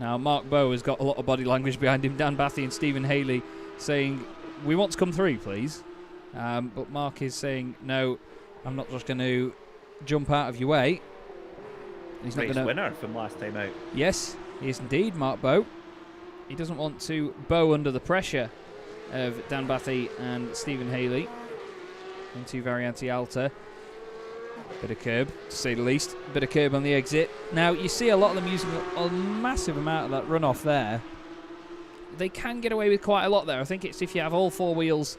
Now, Mark Bowe has got a lot of body language behind him. Dan Bathy and Stephen Haley saying, "We want to come through, please." But Mark is saying, "No, I'm not just going to jump out of your way." He's not going to. Winner from last time out. Yes, he is indeed, Mark Bowe. He doesn't want to bow under the pressure of Dan Bathy and Stephen Haley into Variante Alta. Bit of curb, to say the least. Bit of curb on the exit. Now, you see a lot of them using a massive amount of that runoff there. They can get away with quite a lot there. I think it's if you have all four wheels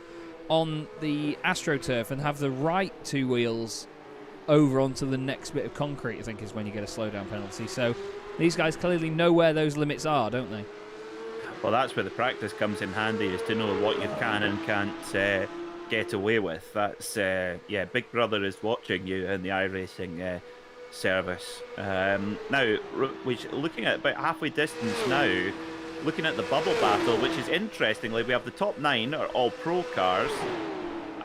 on the AstroTurf and have the right two wheels over onto the next bit of concrete, I think is when you get a slowdown penalty. So these guys clearly know where those limits are, don't they? Well, that's where the practice comes in handy, is to know what you can and can't get away with. That's Big Brother is watching you in the iRacing service. Now, looking at about halfway distance now, looking at the bubble battle, which is interestingly, we have the top 9 are all pro cars,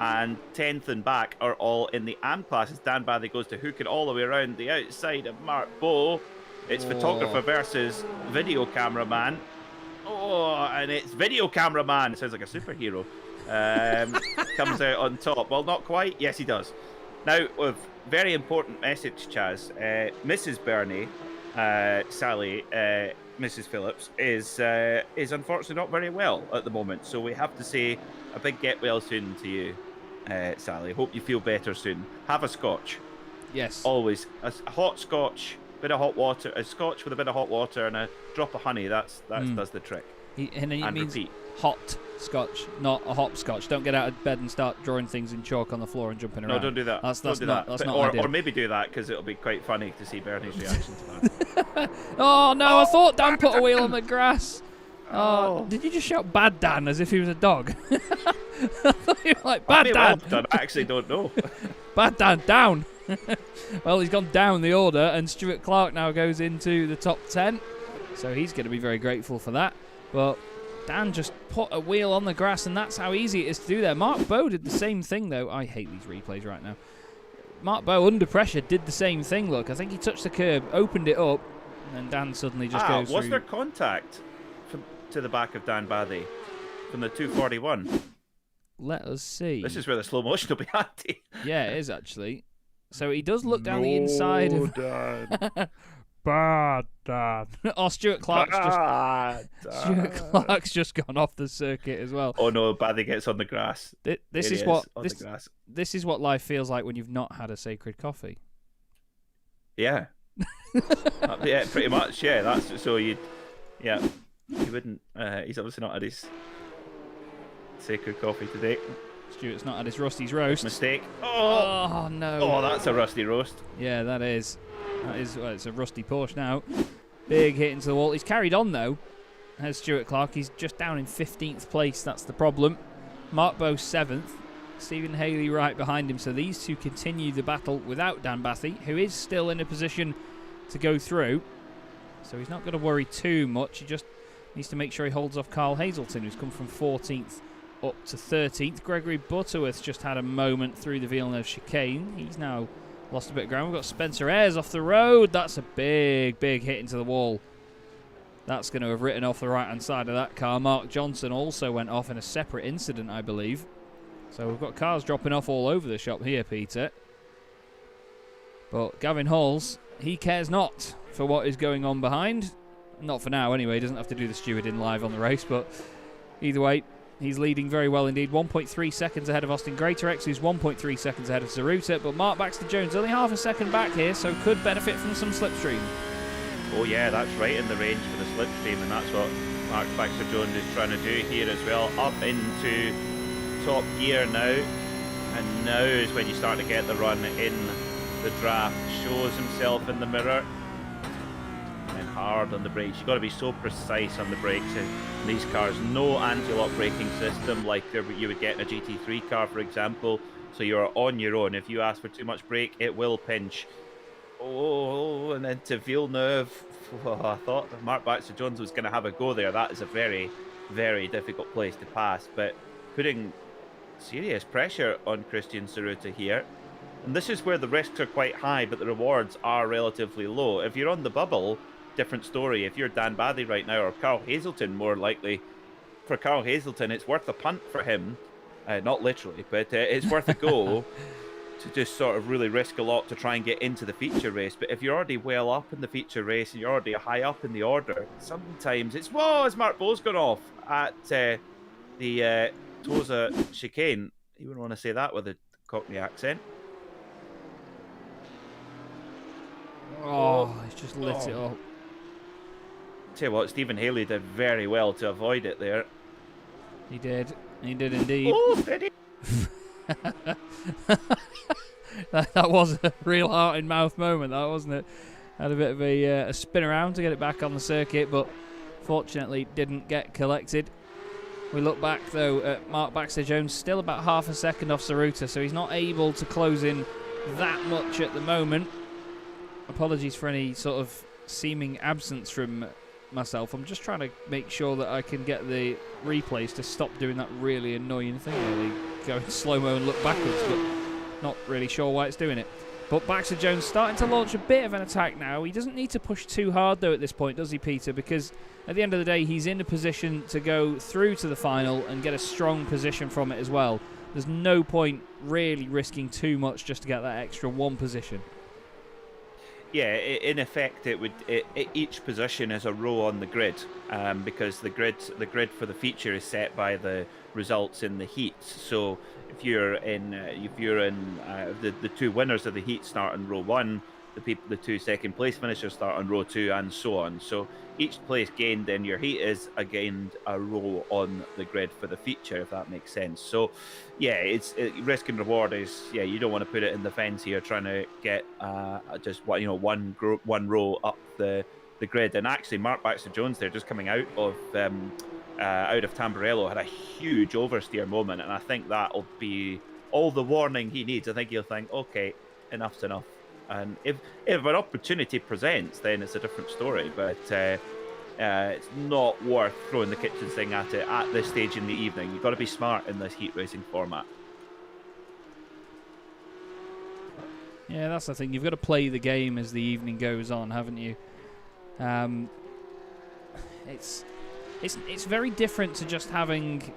and 10th and back are all in the AM classes. Dan Bathy goes to hook it all the way around the outside of Mark Bowe. It's photographer versus video cameraman. Oh, and it's video cameraman. It sounds like a superhero. Comes out on top. Well, not quite. Yes, he does. Now, a very important message, Chaz. Mrs. Bernie, Sally, Mrs. Phillips, is unfortunately not very well at the moment. So we have to say a big get well soon to you, Sally. Hope you feel better soon. Have a scotch. Yes. Always. A hot scotch, bit of hot water, a scotch with a bit of hot water and a drop of honey. That does the trick. And it means repeat. Hot scotch, not a hopscotch. Don't get out of bed and start drawing things in chalk on the floor and jumping around. No, don't do that. That's don't do not, that. That's not ideal. Or maybe do that, because it'll be quite funny to see Bernie's reaction to that. Oh, no, I thought Dan put a wheel on the grass. Oh, did you just shout "Bad Dan" as if he was a dog? I thought you were like, "Bad Dan." Well done. I actually don't know. Bad Dan, down. Well, he's gone down the order, and Stuart Clark now goes into the top 10. So he's going to be very grateful for that. But Dan just put a wheel on the grass, and that's how easy it is to do there. Mark Bowe did the same thing, though. I hate these replays right now. Mark Bowe, under pressure, did the same thing, look. I think he touched the curb, opened it up, and then Dan suddenly just goes was through. there contact to the back of Dan Bathy from the 241? Let us see. This is where the slow motion will be handy. Yeah, it is, actually. So he does look down the inside of... Dan. bad, Dad. Oh, Stuart Clark's just gone off the circuit as well. Oh no, Baddy gets on the grass. This is what life feels like when you've not had a sacred coffee. Yeah. Yeah, pretty much. Yeah, that's so you. Yeah, he wouldn't. He's obviously not had his sacred coffee today. Stuart's not had his Rusty's roast. Mistake. Oh no. Oh, that's a rusty roast. Yeah, that is. Well, it's a rusty Porsche now. Big hit into the wall. He's carried on though. Has Stuart Clark. He's just down in 15th place. That's the problem. Mark Bowe 7th. Stephen Haley right behind him. So these two continue the battle without Dan Bathy, who is still in a position to go through. So he's not going to worry too much. He just needs to make sure he holds off Carl Hazelton, who's come from 14th up to 13th. Gregory Butterworth's just had a moment through the Villeneuve chicane. He's now lost a bit of ground. We've got Spencer Ayres off the road. That's a big, big hit into the wall. That's going to have written off the right-hand side of that car. Mark Johnson also went off in a separate incident, I believe. So we've got cars dropping off all over the shop here, Peter. But Gavin Halls, he cares not for what is going on behind. Not for now, anyway. He doesn't have to do the stewarding live on the race. But either way, he's leading very well indeed. 1.3 seconds ahead of Austin Greatorex, who's 1.3 seconds ahead of Zaruta. But Mark Baxter-Jones only half a second back here, so could benefit from some slipstream. Oh yeah, that's right in the range for the slipstream, and that's what Mark Baxter-Jones is trying to do here as well. Up into top gear now, and now is when you start to get the run in the draft. Shows himself in the mirror, and hard on the brakes. You've got to be so precise on the brakes in these cars. No anti-lock braking system like you would get in a GT3 car, for example. So you're on your own. If you ask for too much brake, it will pinch. Oh, and then to Villeneuve. Oh, I thought Mark Baxter-Jones was going to have a go there. That is a very, very difficult place to pass, but putting serious pressure on Christian Zaruta here. And this is where the risks are quite high, but the rewards are relatively low. If you're on the bubble, different story. If you're Dan Bathy right now, or Carl Hazelton, more likely. For Carl Hazelton, it's worth a punt for him. Not literally, but it's worth a go to just sort of really risk a lot to try and get into the feature race. But if you're already well up in the feature race and you're already high up in the order, sometimes it's, whoa, as Mark Bowe's gone off at the Tosa chicane. You wouldn't want to say that with a Cockney accent. Oh, he's just lit it up. Tell you what, Stephen Haley did very well to avoid it there. He did. He did indeed. Oh, did he? that was a real heart-in-mouth moment, that, wasn't it? Had a bit of a spin around to get it back on the circuit, but fortunately didn't get collected. We look back, though, at Mark Baxter-Jones, still about half a second off Zaruta, so he's not able to close in that much at the moment. Apologies for any sort of seeming absence from myself. I'm just trying to make sure that I can get the replays to stop doing that really annoying thing, really go in slow-mo and look backwards, but not really sure why it's doing it. But Baxter-Jones starting to launch a bit of an attack now. He doesn't need to push too hard, though, at this point, does he, Peter? Because at the end of the day, he's in a position to go through to the final and get a strong position from it as well. There's no point really risking too much just to get that extra one position. Yeah, in effect, each position is a row on the grid, because the grid for the feature is set by the results in the heats. So if you're in the two winners of the heat start in row 1, the two second place finishers start on row 2, and so on. So each place gained in your heat is gained a row on the grid for the feature, if that makes sense. So yeah, risk and reward is, yeah, you don't want to put it in the fence here trying to get just one row up the grid. And actually, Mark Baxter-Jones there, just coming out of Tamburello, had a huge oversteer moment, and I think that'll be all the warning he needs. I think he'll think, okay, enough's enough. And if an opportunity presents, then it's a different story. But it's not worth throwing the kitchen sink at it at this stage in the evening. You've got to be smart in this heat racing format. Yeah, that's the thing. You've got to play the game as the evening goes on, haven't you? It's very different to just having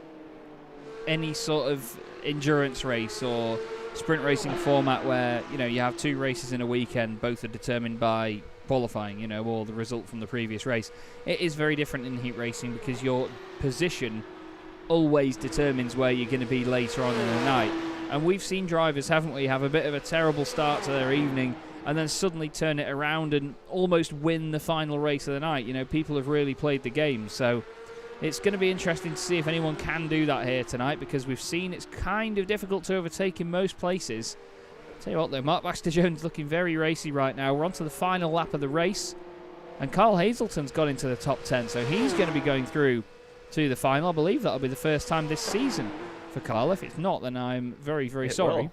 any sort of endurance race or sprint racing format where, you know, you have two races in a weekend, both are determined by qualifying, you know, or the result from the previous race. It is very different in heat racing because your position always determines where you're going to be later on in the night. And we've seen drivers, haven't we, have a bit of a terrible start to their evening and then suddenly turn it around and almost win the final race of the night. You know, people have really played the game. So it's going to be interesting to see if anyone can do that here tonight, because we've seen it's kind of difficult to overtake in most places. Tell you what though, Mark Baxter-Jones looking very racy right now. We're on to the final lap of the race. And Carl Hazelton's got into the top 10, so he's going to be going through to the final. I believe that'll be the first time this season for Carl. If it's not, then I'm very, very sorry.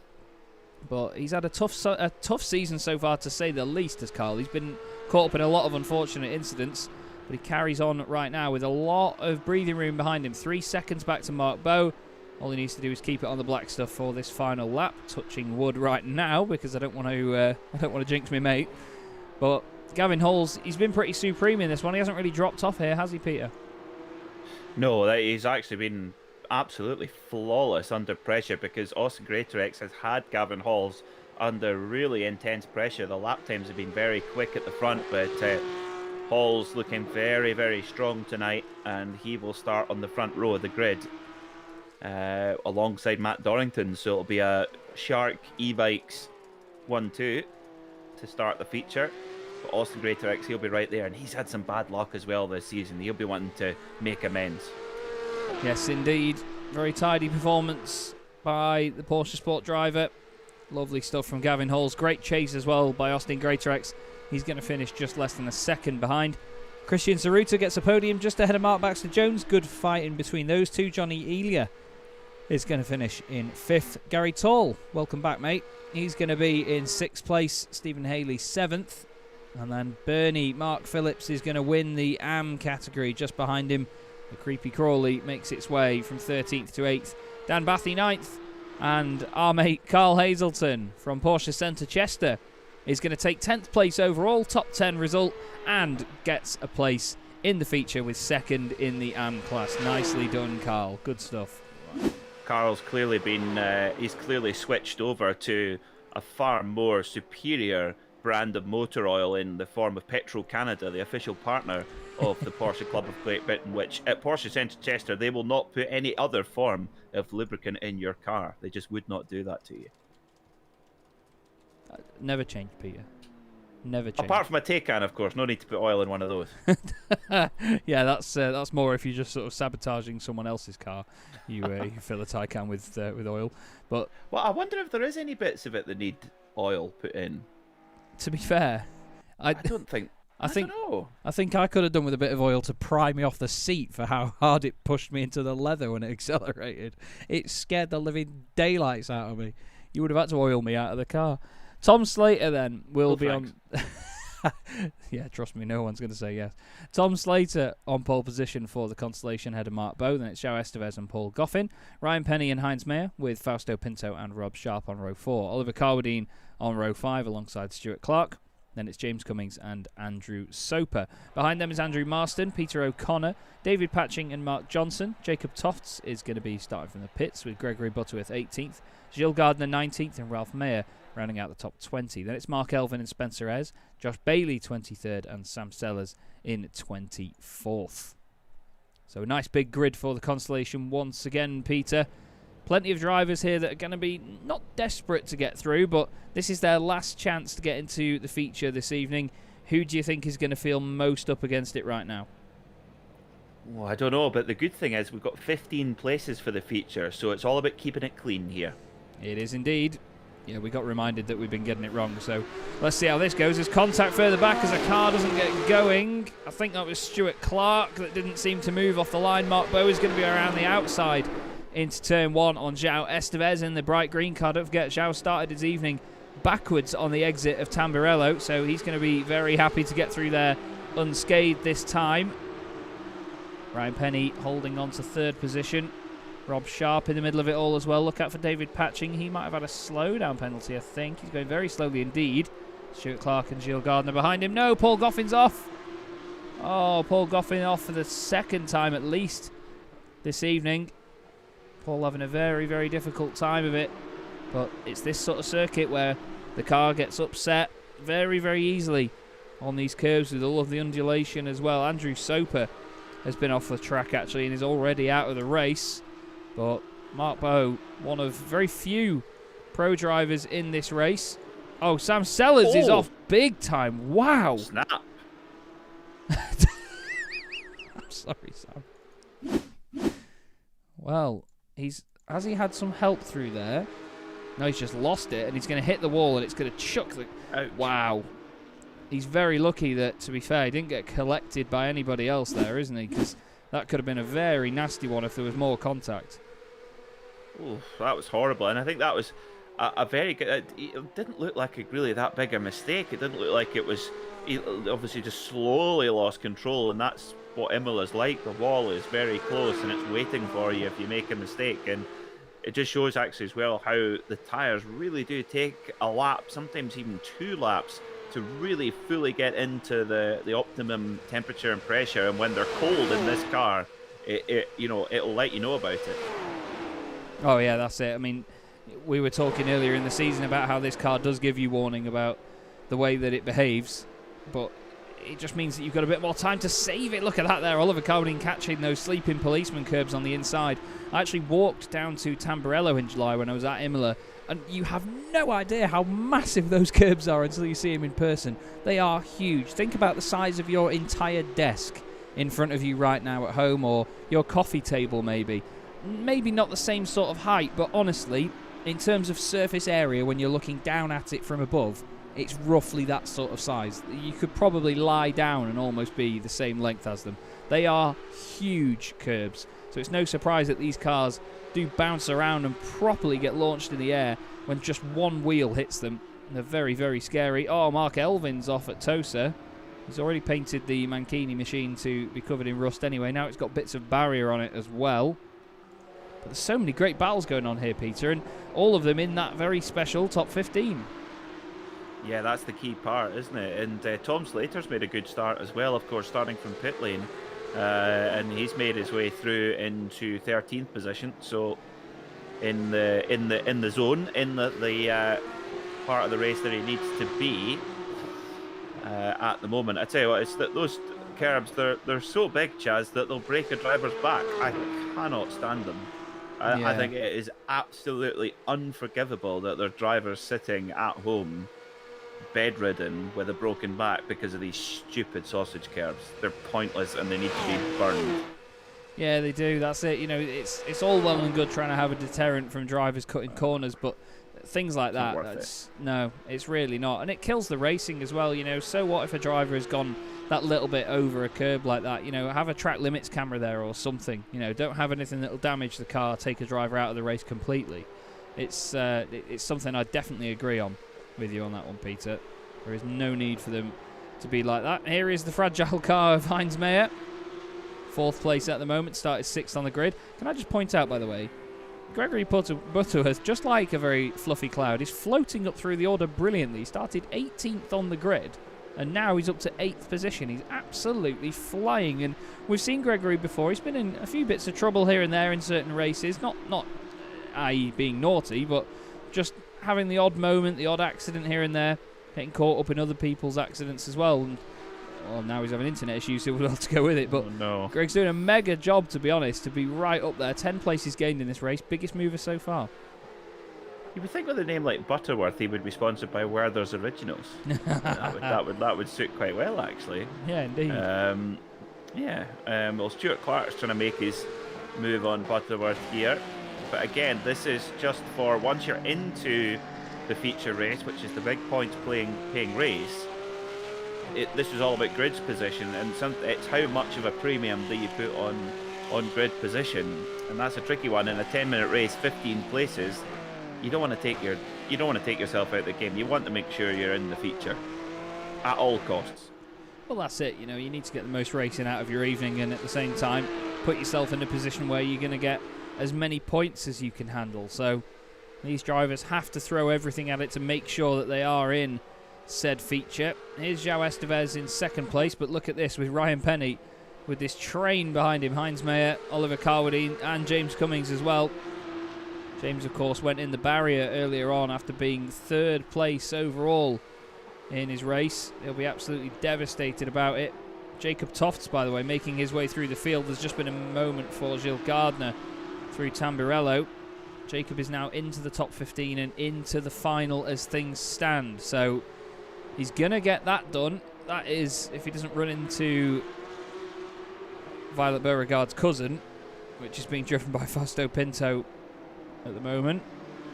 But he's had a tough season so far, to say the least, as Carl. He's been caught up in a lot of unfortunate incidents, but he carries on right now with a lot of breathing room behind him. 3 seconds back to Mark Bowe. All he needs to do is keep it on the black stuff for this final lap. Touching wood right now because I don't want to jinx me mate. But Gavin Halls, he's been pretty supreme in this one. He hasn't really dropped off here, has he, Peter? No, he's actually been absolutely flawless under pressure, because Austin Greatorex has had Gavin Halls under really intense pressure. The lap times have been very quick at the front, but Halls looking very, very strong tonight, and he will start on the front row of the grid alongside Matt Dorrington. So it'll be a Shark e-bikes 1-2 to start the feature. But Austin Greatorex, he'll be right there, and he's had some bad luck as well this season. He'll be wanting to make amends. Yes, indeed. Very tidy performance by the Porsche Sport driver. Lovely stuff from Gavin Halls. Great chase as well by Austin Greatorex. He's going to finish just less than a second behind. Christian Zaruta gets a podium just ahead of Mark Baxter-Jones. Good fight in between those two. Johnny Elia is going to finish in 5th. Gary Tall, welcome back, mate. He's going to be in 6th place. Stephen Haley 7th. And then Bernie Mark Phillips is going to win the AM category just behind him. The Creepy Crawley makes its way from 13th to 8th. Dan Bathy 9th. And our mate Carl Hazelton from Porsche Centre Chester is going to take 10th place overall, top 10 result, and gets a place in the feature with 2nd in the AM class. Nicely done, Carl. Good stuff. Carl's clearly been, he's clearly switched over to a far more superior brand of motor oil in the form of Petrol Canada, the official partner of the Porsche Club of Great Britain, which at Porsche Centre Chester, they will not put any other form of lubricant in your car. They just would not do that to you. Never change, Peter. Never change. Apart from a Taycan, of course. No need to put oil in one of those. Yeah, that's more if you're just sort of sabotaging someone else's car. You fill a Taycan with oil. But well, I wonder if there is any bits of it that need oil put in. To be fair, I don't think. I don't know. I think I could have done with a bit of oil to pry me off the seat for how hard it pushed me into the leather when it accelerated. It scared the living daylights out of me. You would have had to oil me out of the car. Tom Slater then will be on. Yeah, trust me, no one's going to say yes. Tom Slater on pole position for the Consolation ahead of Mark Bowe. Then it's João Estevez and Paul Goffin. Ryan Penny and Heinz Mayer with Fausto Pinto and Rob Sharp on row 4. Oliver Carwadine on row 5 alongside Stuart Clark. Then it's James Cummings and Andrew Soper. Behind them is Andrew Marston, Peter O'Connor, David Patching and Mark Johnson. Jacob Tofts is going to be starting from the pits with Gregory Butterworth 18th. Gilles Gardner 19th and Ralph Mayer rounding out the top 20. Then it's Mark Elvin and Spencer Ayres, Josh Bailey 23rd and Sam Sellers in 24th. So a nice big grid for the Consolation once again, Peter. Plenty of drivers here that are going to be not desperate to get through, but this is their last chance to get into the feature this evening. Who do you think is going to feel most up against it right now? Well, I don't know, but the good thing is we've got 15 places for the feature, so it's all about keeping it clean here. It is indeed. Yeah, we got reminded that we've been getting it wrong, so let's see how this goes. There's contact further back as a car doesn't get going. I think that was Stuart Clark that didn't seem to move off the line. Mark Bowe is going to be around the outside into turn 1 on João Estevez in the bright green car. Don't forget, João started his evening backwards on the exit of Tamburello, so he's going to be very happy to get through there unscathed this time. Ryan Penny holding on to 3rd position. Rob Sharp in the middle of it all as well. Look out for David Patching. He might have had a slowdown penalty, I think. He's going very slowly indeed. Stuart Clark and Gilles Gardner behind him. No, Paul Goffin's off. Oh, Paul Goffin off for the 2nd time at least this evening. Paul having a very, very difficult time of it. But it's this sort of circuit where the car gets upset very, very easily. on these curves with all of the undulation as well. Andrew Soper has been off the track actually and is already out of the race. But Mark Bowe, one of very few pro drivers in this race. Oh, Sam Sellers is off big time. Wow. Snap. I'm sorry, Sam. Well, has he had some help through there? No, he's just lost it, and he's going to hit the wall, and it's going to chuck the... Ouch. Wow. He's very lucky that, to be fair, he didn't get collected by anybody else there, isn't he? Because that could have been a very nasty one if there was more contact. Ooh, that was horrible, and I think that was a very good... It didn't look like really that big a mistake. It didn't look like it was... He obviously just slowly lost control, and that's what Imola's like. The wall is very close, and it's waiting for you if you make a mistake, and it just shows actually as well how the tyres really do take a lap, sometimes even 2 laps, to really fully get into the optimum temperature and pressure. And when they're cold in this car, it'll let you know about it. Oh yeah, that's it. I mean, we were talking earlier in the season about how this car does give you warning about the way that it behaves, but it just means that you've got a bit more time to save it. Look at that there, Oliver Cowden catching those sleeping policeman curbs on the inside. I actually walked down to Tamburello in July when I was at Imola, and you have no idea how massive those curbs are until you see them in person. They are huge. Think about the size of your entire desk in front of you right now at home, or your coffee table maybe. Maybe not the same sort of height, but honestly, in terms of surface area when you're looking down at it from above, it's roughly that sort of size. You could probably lie down and almost be the same length as them. They are huge curbs, so it's no surprise that these cars do bounce around and properly get launched in the air when just one wheel hits them. They're very, very scary. Oh, Mark Elvin's off at Tosa. He's already painted the Mancini machine to be covered in rust anyway. Now it's got bits of barrier on it as well. But there's so many great battles going on here, Peter, and all of them in that very special top 15. Yeah, that's the key part, isn't it? And Tom Slater's made a good start as well, of course, starting from pit lane, and he's made his way through into 13th position. So in the zone, in the part of the race that he needs to be at the moment. I tell you what, it's that those curbs, they're so big, Chaz, that they'll break a driver's back. I cannot stand them. I think it is absolutely unforgivable that their drivers sitting at home bedridden with a broken back because of these stupid sausage curbs. They're pointless and they need to be burned. Yeah, they do. That's it. You know, it's all well and good trying to have a deterrent from drivers cutting corners, but things like that, no, it's really not. And it kills the racing as well. You know, so what if a driver has gone that little bit over a curb like that? You know, have a track limits camera there or something. You know, don't have anything that will damage the car, take a driver out of the race completely. It's something I definitely agree on with you on that one, Peter. There is no need for them to be like that. Here is the fragile car of Heinz Meyer. 4th place at the moment, started 6th on the grid. Can I just point out, by the way, Gregory Butterworth, just like a very fluffy cloud, is floating up through the order brilliantly. He started 18th on the grid, and now he's up to 8th position. He's absolutely flying, and we've seen Gregory before. He's been in a few bits of trouble here and there in certain races, not i.e. being naughty, but just having the odd moment, the odd accident here and there, getting caught up in other people's accidents as well. And well, now he's having internet issues, so we'll have to go with it. But oh, no. Greg's doing a mega job, to be honest, to be right up there. 10 places gained in this race, biggest mover so far. You would think with a name like Butterworth, he would be sponsored by Werther's Originals. that would suit quite well, actually. Yeah, indeed. Well, Stuart Clark's trying to make his move on Butterworth here. But again, this is just for once you're into the feature race, which is the big points paying race. This is all about grid's position, and it's how much of a premium do you put on grid position, and that's a tricky one. In a 10-minute race, 15 places, you don't want to take yourself out of the game. You want to make sure you're in the feature at all costs. Well, that's it. You know, you need to get the most racing out of your evening, and at the same time, put yourself in a position where you're going to get as many points as you can handle. So these drivers have to throw everything at it to make sure that they are in said feature. Here's João Estevez in 2nd place, but look at this with Ryan Penny with this train behind him. Heinz Meyer, Oliver Carwadine and James Cummings as well. James, of course, went in the barrier earlier on after being 3rd place overall in his race. He'll be absolutely devastated about it. Jacob Tofts, by the way, making his way through the field. There's just been a moment for Gilles Gardner through Tamburello. Jacob is now into the top 15 and into the final as things stand. So he's going to get that done. That is, if he doesn't run into Violet Beauregard's cousin, which is being driven by Fausto Pinto at the moment.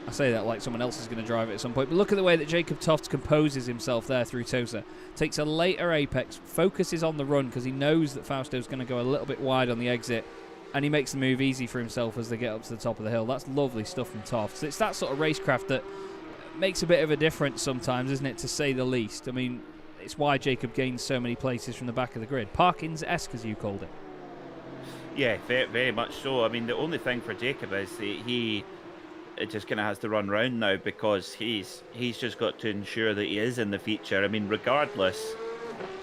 I say that like someone else is going to drive it at some point. But look at the way that Jacob Tofts composes himself there through Tosa. Takes a later apex, focuses on the run because he knows that Fausto's going to go a little bit wide on the exit. And he makes the move easy for himself as they get up to the top of the hill. That's lovely stuff from Tofts. It's that sort of racecraft that makes a bit of a difference sometimes, isn't it, to say the least? I mean, it's why Jacob gains so many places from the back of the grid. Parkins-esque, as you called it. Yeah, very, very much so. I mean, the only thing for Jacob is he just kind of has to run round now because he's just got to ensure that he is in the feature. I mean, regardless,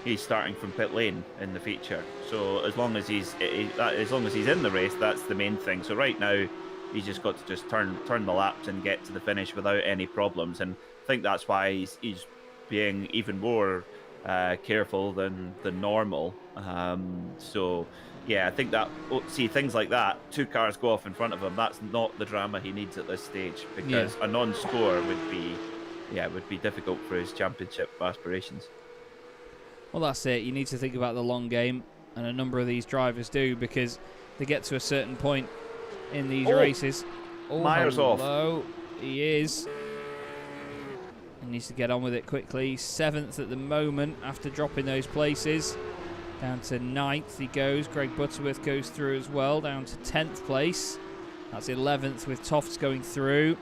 he's starting from pit lane in the feature. So as long as he's in the race, that's the main thing. So right now, he's just got to just turn the laps and get to the finish without any problems. And I think that's why he's being even more careful than normal. So. Yeah, I think that, see, things like that, 2 cars go off in front of him, that's not the drama he needs at this stage, because a non-score would be difficult for his championship aspirations. Well, that's it. You need to think about the long game, and a number of these drivers do, because they get to a certain point in these races. Myers off. He is. He needs to get on with it quickly. 7th at the moment after dropping those places. Down to 9th he goes. Greg Butterworth goes through as well, down to 10th place. That's 11th with Tofts going through.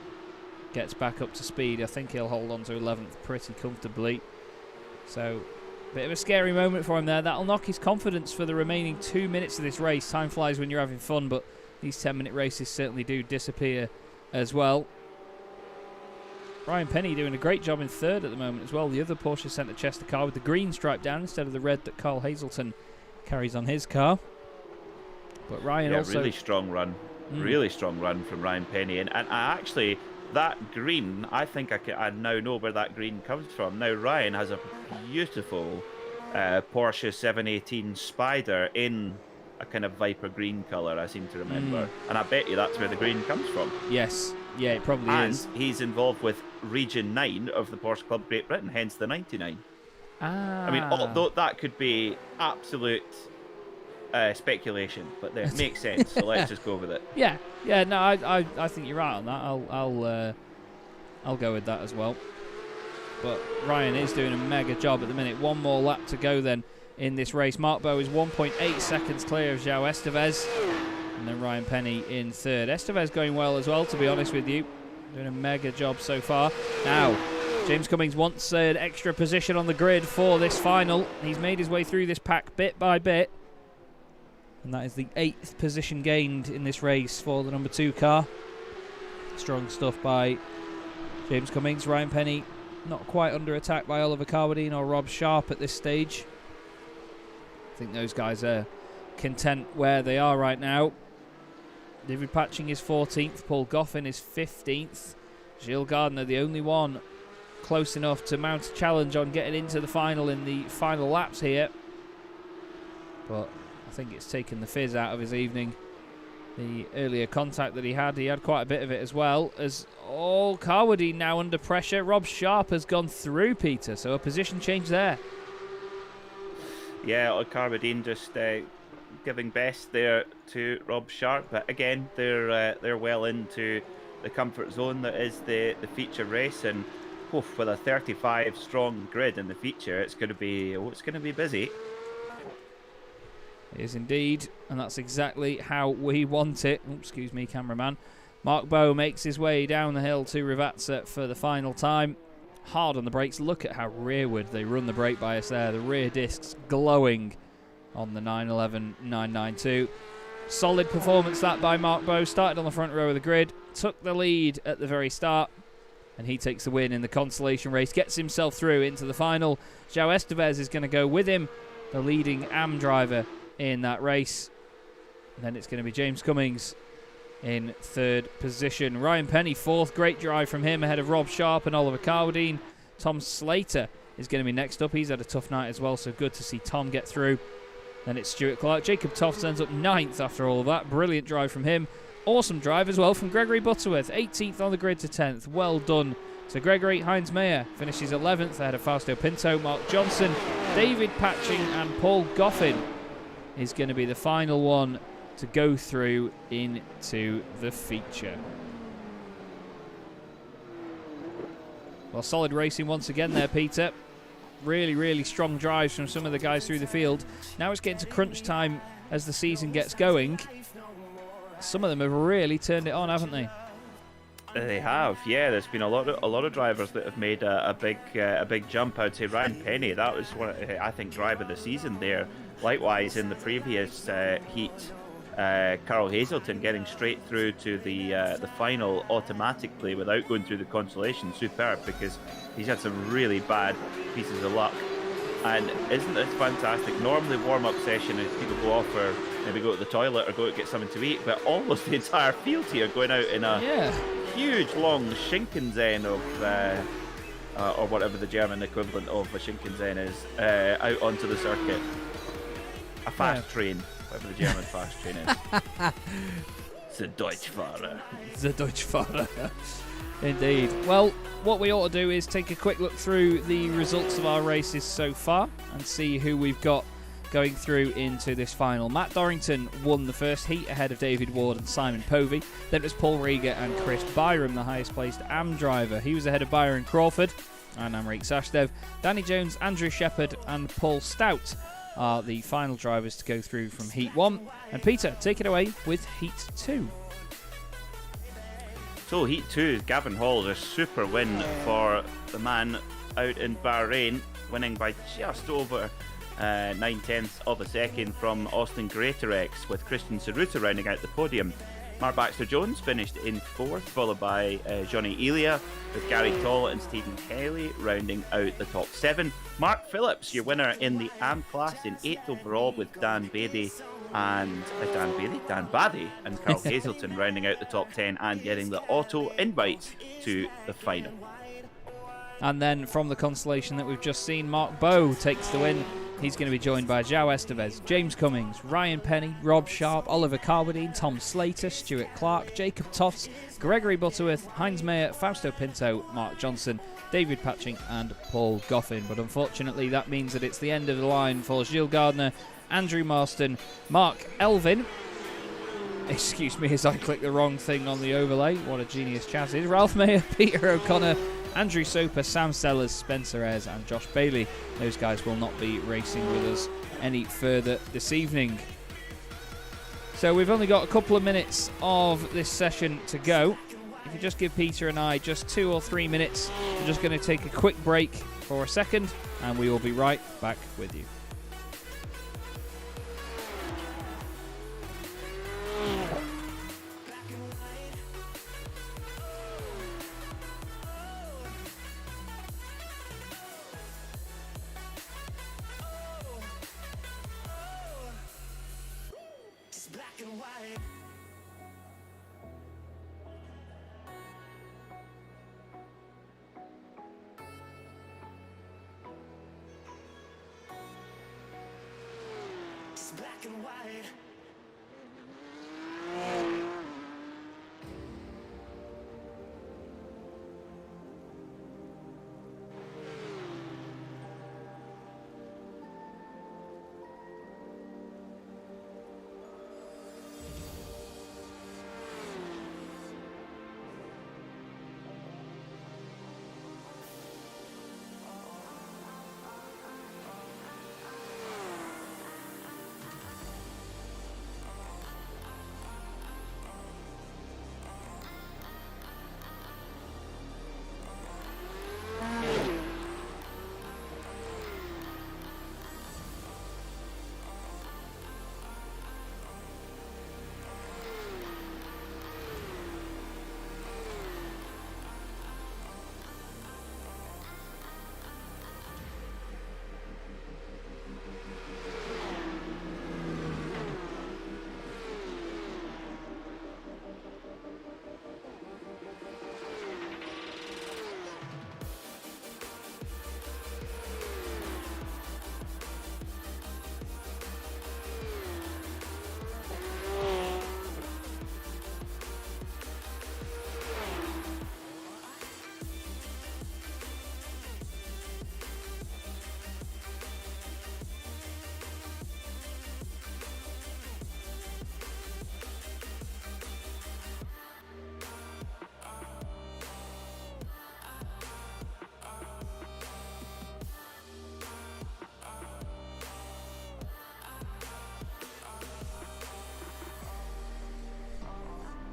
Gets back up to speed. I think he'll hold on to 11th pretty comfortably. So, a bit of a scary moment for him there. That'll knock his confidence for the remaining 2 minutes of this race. Time flies when you're having fun, but these 10-minute races certainly do disappear as well. Ryan Penny doing a great job in 3rd at the moment as well. The other Porsche Centre Chester car with the green stripe down instead of the red that Carl Hazelton carries on his car. But Ryan also... really strong run. Really strong run from Ryan Penny. And I actually, that green, I think I now know where that green comes from. Now, Ryan has a beautiful Porsche 718 Spider in a kind of Viper green colour, I seem to remember. And I bet you that's where the green comes from. Yes. Yeah, it probably is. And he's involved with Region 9 of the Porsche Club Great Britain, hence the 99. I mean, although that could be absolute speculation, but it makes sense, so let's just go with it. Yeah, no, I think you're right on that. I'll go with that as well. But Ryan is doing a mega job at the minute. One more lap to go then in this race. Mark Bowe is 1.8 seconds clear of João Estevez. And then Ryan Penny in 3rd. Estevez going well as well, to be honest with you. Doing a mega job so far. Now, James Cummings wants an extra position on the grid for this final. He's made his way through this pack bit by bit. And that is the 8th position gained in this race for the number 2 car. Strong stuff by James Cummings. Ryan Penny not quite under attack by Oliver Carwadine or Rob Sharp at this stage. I think those guys are content where they are right now. David Patching is 14th. Paul Goffin is 15th. Gilles Gardner, the only one close enough to mount a challenge on getting into the final in the final laps here. But I think it's taken the fizz out of his evening. The earlier contact that he had quite a bit of it as well. As Carwadine now under pressure. Rob Sharp has gone through, Peter, so a position change there. Yeah, Carwadine just giving best there to Rob Sharp, but again they're well into the comfort zone that is the feature race, and with a 35 strong grid in the feature, it's going to be busy. It is indeed, and that's exactly how we want it. Oh, excuse me, cameraman. Mark Bowe makes his way down the hill to Rivazza for the final time. Hard on the brakes. Look at how rearward they run the brake bias there. The rear discs glowing on the 911 992. Solid performance that by Mark Bowe. Started on the front row of the grid, took the lead at the very start, and he takes the win in the Consolation race, gets himself through into the final. João Estevez is going to go with him, the leading AM driver in that race. And then it's going to be James Cummings in 3rd position. Ryan Penny 4th, great drive from him ahead of Rob Sharp and Oliver Carwadine. Tom Slater is going to be next up. He's had a tough night as well, so good to see Tom get through. Then it's Stuart Clark. Jacob Tofts ends up 9th after all of that. Brilliant drive from him. Awesome drive as well from Gregory Butterworth. 18th on the grid to 10th. Well done to Gregory. Heinz Mayer finishes 11th ahead of Fausto Pinto. Mark Johnson, David Patching and Paul Goffin is going to be the final one to go through into the feature. Well, solid racing once again there, Peter. Really, really strong drives from some of the guys through the field. Now it's getting to crunch time as the season gets going. Some of them have really turned it on, haven't they? They have, yeah. There's been a lot of drivers that have made a big jump. I'd say Ryan Penny, that was one, I think, drive of the season there. Likewise, in the previous heat, Carl Hazelton getting straight through to the final automatically without going through the consolation. Superb, because he's had some really bad pieces of luck. And isn't this fantastic? Normally warm-up session is people go off or maybe go to the toilet or go to get something to eat, but almost the entire field here going out in a huge long Shinkansen of or whatever the German equivalent of a Shinkansen is, out onto the circuit. A fast train, whatever the German fast train is. The Deutschfahrer. The Deutschfahrer. Indeed. Well, what we ought to do is take a quick look through the results of our races so far and see who we've got going through into this final. Matt Dorrington won the first heat ahead of David Ward and Simon Povey. Then it was Paul Rieger and Chris Byram, the highest placed AM driver. He was ahead of Byron Crawford and Amrik Sashdev. Danny Jones, Andrew Shepherd and Paul Stout are the final drivers to go through from Heat 1. And Peter, take it away with Heat 2. So Heat 2, Gavin Hall, a super win for the man out in Bahrain, winning by just over 9/10 of a second from Austin Greatorex, with Christian Saruta rounding out the podium. Mark Baxter-Jones finished in 4th, followed by Johnny Elia, with Gary Toll and Stephen Kelly rounding out the top 7. Mark Phillips, your winner in the AM class, in 8th overall, with Dan Bady and Dan Baddy and Carl Hazelton rounding out the top 10 and getting the auto invite to the final. And then from the consolation that we've just seen, Mark Bowe takes the win. He's going to be joined by João Estevez, James Cummings, Ryan Penny, Rob Sharp, Oliver Carwadine, Tom Slater, Stuart Clark, Jacob Tofts, Gregory Butterworth, Heinz Mayer, Fausto Pinto, Mark Johnson, David Patching and Paul Goffin. But unfortunately that means that it's the end of the line for Gilles Gardner, Andrew Marston, Mark Elvin. Excuse me as I click the wrong thing on the overlay. What a genius Chaz is. Ralph Mayer, Peter O'Connor, Andrew Soper, Sam Sellers, Spencer Ayres and Josh Bailey. Those guys will not be racing with us any further this evening. So we've only got a couple of minutes of this session to go. If you just give Peter and I just 2 or 3 minutes, we're just going to take a quick break for a second and we will be right back with you. Black and white.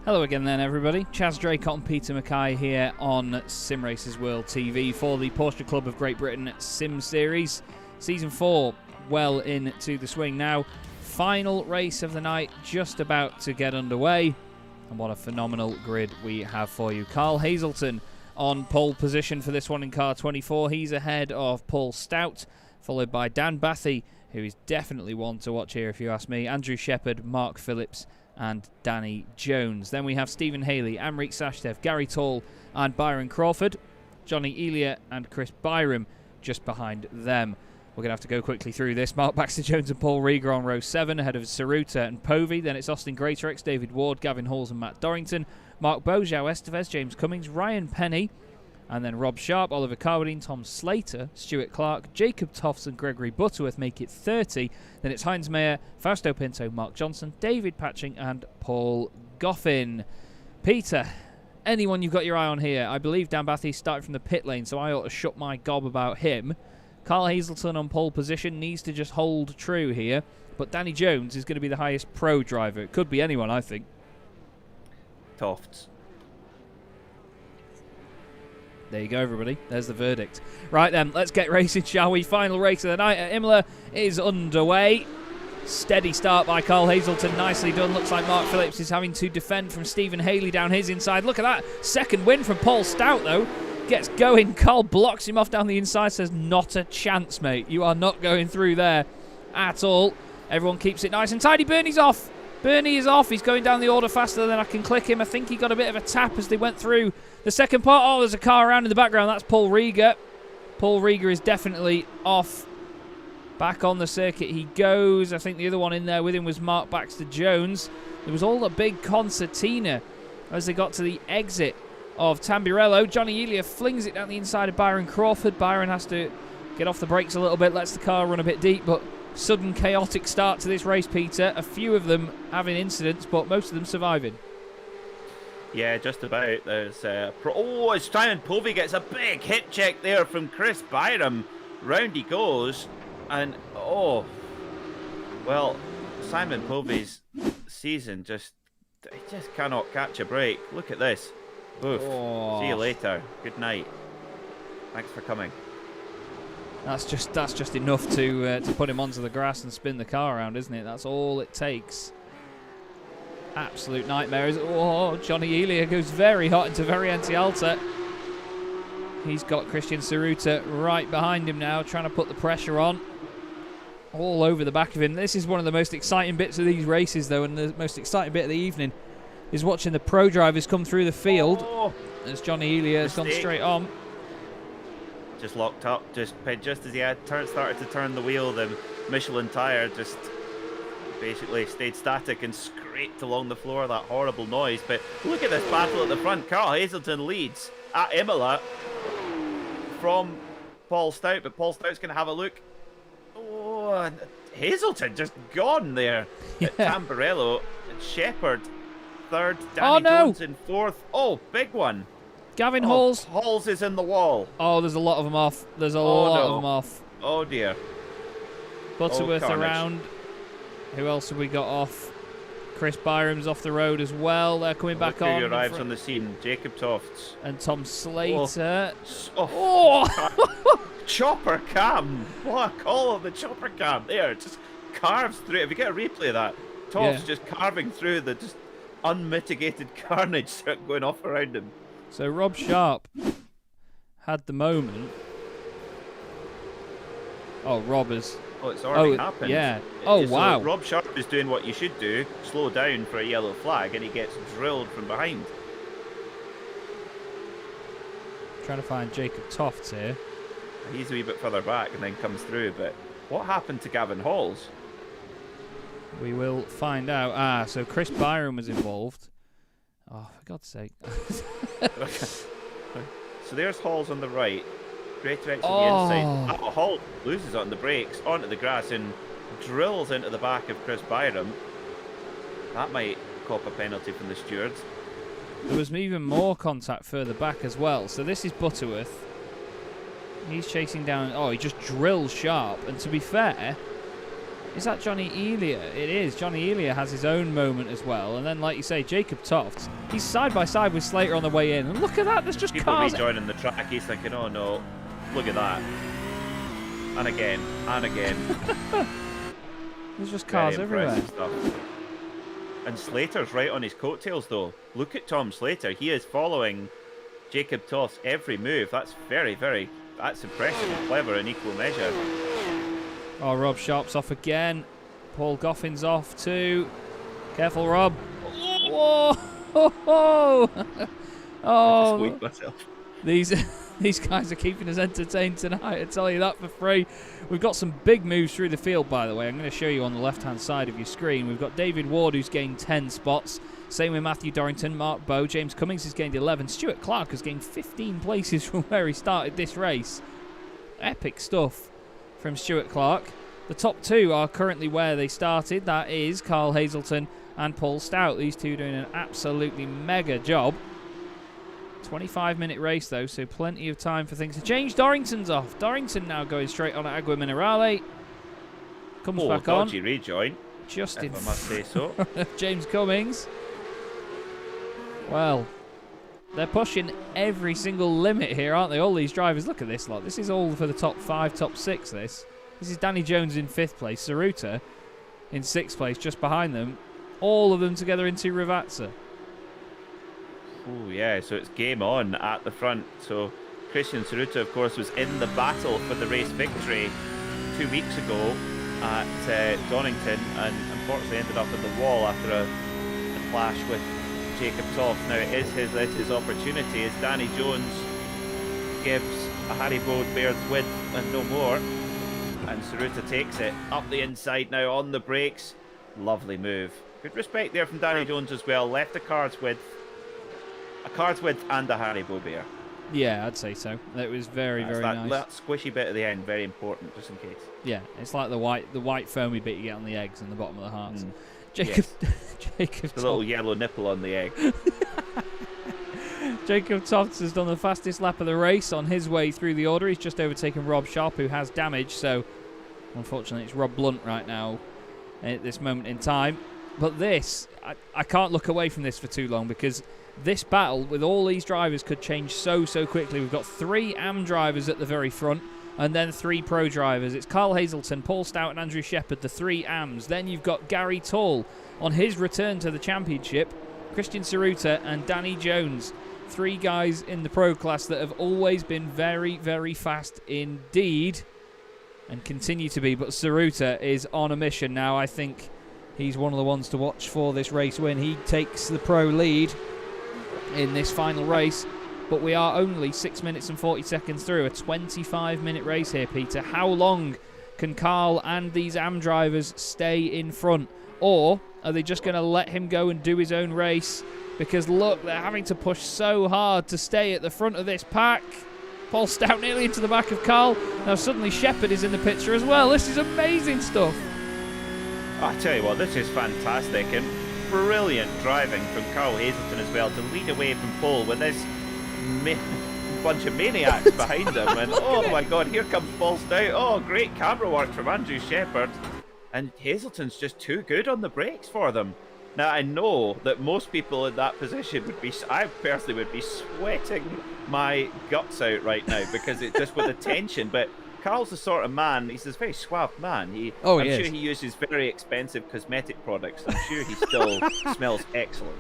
Hello again then, everybody. Chaz, Draycott and Peter MacKay here on Simracersworld TV for the Porsche Club of Great Britain Sim Series. Season 4 well into the swing now. Final race of the night just about to get underway. And what a phenomenal grid we have for you. Carl Hazelton on pole position for this one in car 24. He's ahead of Paul Stout, followed by Dan Bathy, who is definitely one to watch here if you ask me. Andrew Shepherd, Mark Phillips and Danny Jones. Then we have Stephen Haley, Amrit Sashdev, Gary Tall and Byron Crawford. Johnny Elia and Chris Byram just behind them. We're going to have to go quickly through this. Mark Baxter-Jones and Paul Rieger on row 7 ahead of Saruta and Povey. Then it's Austin Greatorex, David Ward, Gavin Halls and Matt Dorrington. Mark Bojau, Estevez, James Cummings, Ryan Penny. And then Rob Sharp, Oliver Carwadine, Tom Slater, Stuart Clark, Jacob Toffs and Gregory Butterworth make it 30. Then it's Heinz Mayer, Fausto Pinto, Mark Johnson, David Patching and Paul Goffin. Peter, anyone you've got your eye on here? I believe Dan Bathy started from the pit lane, so I ought to shut my gob about him. Carl Hazelton on pole position needs to just hold true here. But Danny Jones is going to be the highest pro driver. It could be anyone, I think. Tofts. There you go, everybody. There's the verdict. Right then, let's get racing, shall we? Final race of the night at Imola is underway. Steady start by Carl Hazelton. Nicely done. Looks like Mark Phillips is having to defend from Stephen Haley down his inside. Look at that. Second win from Paul Stout, though. Gets going. Carl blocks him off down the inside. Says, not a chance, mate. You are not going through there at all. Everyone keeps it nice and tidy. Bernie's off. Bernie is off. He's going down the order faster than I can click him. I think he got a bit of a tap as they went through the second part. Oh, there's a car around in the background. That's Paul Rieger. Paul Rieger is definitely off. Back on the circuit he goes. I think the other one in there with him was Mark Baxter-Jones. There was all a big concertina as they got to the exit of Tamburello. Johnny Elia flings it down the inside of Byron Crawford. Byron has to get off the brakes a little bit, lets the car run a bit deep, but sudden chaotic start to this race, Peter. A few of them having incidents, but most of them surviving. Yeah, just about. There's it's Simon Povey gets a big hit check there from Chris Byram. Round he goes, and well, Simon Povey's season he just cannot catch a break. Look at this. Oof. Oh. See you later. Good night. Thanks for coming. That's just enough to put him onto the grass and spin the car around, isn't it? That's all it takes. Absolute nightmare. Oh, Johnny Elia goes very hot into Variante Alta. He's got Christian Saruta right behind him now, trying to put the pressure on. All over the back of him. This is one of the most exciting bits of these races, though, and the most exciting bit of the evening is watching the pro drivers come through the field as Johnny Elia has gone straight on. Just locked up, just as he had started to turn the wheel, the Michelin tyre just basically stayed static and scraped along the floor, that horrible noise. But look at this battle at the front. Carl Hazelton leads at Imola from Paul Stout, but Paul Stout's going to have a look. Oh, and Hazelton just gone there. Yeah. At Tamburello, and Shepherd third, Danny Jones in fourth. Oh, big one. Gavin Halls. Halls is in the wall. Oh, there's a lot of them off. There's a lot of them off. Oh, dear. Butterworth around. Who else have we got off? Chris Byram's off the road as well. They're coming back on. Who arrives on the scene? Jacob Tofts. And Tom Slater. Oh. Chopper cam. What a call on the chopper cam. There, it just carves through. If you get a replay of that, Tofts just carving through the just unmitigated carnage going off around him. So Rob Sharp had the moment. Oh, Rob is... Oh, it's already happened. Yeah. Oh, wow. So Rob Sharp is doing what you should do, slow down for a yellow flag, and he gets drilled from behind. Trying to find Jacob Tofts here. He's a wee bit further back and then comes through, but what happened to Gavin Halls? We will find out. So Chris Byram was involved. Oh, for God's sake. So there's Halls on the right. Greatorex on the inside. Hall loses on the brakes, onto the grass, and drills into the back of Chris Byram. That might cop a penalty from the stewards. There was even more contact further back as well. So this is Butterworth. He's chasing down... Oh, he just drills Sharp. And to be fair, Is that Johnny Elia? It is. Johnny Elia has his own moment as well. And then, like you say, Jacob Tofts, he's side by side with Slater on the way in. And look at that, there's just people cars. rejoining the track, he's thinking, oh no, look at that. And again, and again. There's just cars everywhere. Stuff. And Slater's right on his coattails, though. Look at Tom Slater. He is following Jacob Tofts every move. That's that's impressive and clever in equal measure. Oh, Rob Sharp's off again. Paul Goffin's off too. Careful, Rob. Whoa! Oh! I just weighed myself. These guys are keeping us entertained tonight, I tell you that for free. We've got some big moves through the field, by the way. I'm going to show you on the left-hand side of your screen. We've got David Ward, who's gained 10 spots. Same with Matthew Dorrington, Mark Bowe. James Cummings has gained 11. Stuart Clark has gained 15 places from where he started this race. Epic stuff from Stuart Clark. The top two are currently where they started. That is Carl Hazelton and Paul Stout. These two doing an absolutely mega job. 25-minute race, though, so plenty of time for things to change. Dorrington's off. Dorrington now going straight on at Agua Minerale. Comes back on. Dodgy rejoin. Just in I must say so. James Cummings. Well, they're pushing every single limit here, aren't they? All these drivers. Look at this lot. This is all for the top 5, top 6, this is Danny Jones in 5th place. Saruta in 6th place, just behind them. All of them together into Ravazza. Oh, yeah, so it's game on at the front. So Christian Saruta, of course, was in the battle for the race victory 2 weeks ago at Donington and unfortunately ended up at the wall after a clash with Jacob Toft. Now it is his opportunity as Danny Jones gives a Haribo Baird's width and no more. And Saruta takes it up the inside now on the brakes. Lovely move. Good respect there from Danny Jones as well. Left the car's width. A car's width and a Haribo Bear. Yeah, I'd say so. That was very nice. That squishy bit at the end, very important, just in case. Yeah, it's like the white foamy bit you get on the eggs in the bottom of the hearts. Jacob, Jacob, the little yellow nipple on the egg. Jacob Tofts has done the fastest lap of the race on his way through the order. He's just overtaken Rob Sharp, who has damage. So, unfortunately, it's Rob Blunt right now at this moment in time. But this, I can't look away from this for too long because this battle with all these drivers could change so quickly. We've got 3 AM drivers at the very front and then 3 pro drivers. It's Carl Hazelton, Paul Stout and Andrew Shepherd, the 3 AMs. Then you've got Gary Tall on his return to the championship, Christian Saruta and Danny Jones. 3 guys in the pro class that have always been very fast indeed and continue to be. But Saruta is on a mission now. I think he's one of the ones to watch for this race win. He takes the pro lead in this final race, but we are only 6 minutes and 40 seconds through a 25-minute race here, Peter. How long can Carl and these AM drivers stay in front, or are they just going to let him go and do his own race? Because look, they're having to push so hard to stay at the front of this pack. Paul Stout nearly into the back of Carl. Now suddenly Shepherd is in the picture as well. This is amazing stuff. I tell you what, this is fantastic and brilliant driving from Carl Hazelton as well to lead away from pole with this bunch of maniacs behind him. And oh my God, here comes Paul Stout. Oh, great camera work from Andrew Shepherd. And Hazelton's just too good on the brakes for them. Now I know that most people in that position would be, I personally would be sweating my guts out right now because it's just with the tension. But Carl's the sort of man, he's this very suave man. I'm sure he uses very expensive cosmetic products. I'm sure he still smells excellent.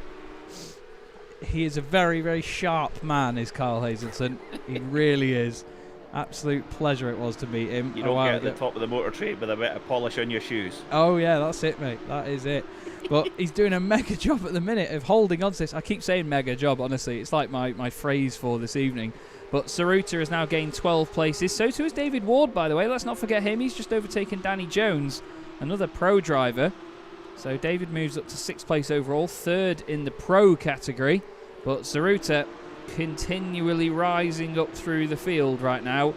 He is a very sharp man, is Carl Hazelton. He really is. Absolute pleasure it was to meet him. You don't get at the top of the motor trade with a bit of polish on your shoes. Oh yeah, that's it, mate. That is it. But he's doing a mega job at the minute of holding on to this. I keep saying mega job, honestly. It's like my phrase for this evening. But Saruta has now gained 12 places. So too has David Ward, by the way. Let's not forget him. He's just overtaken Danny Jones, another pro driver. So David moves up to 6th place overall, 3rd in the pro category. But Saruta continually rising up through the field right now.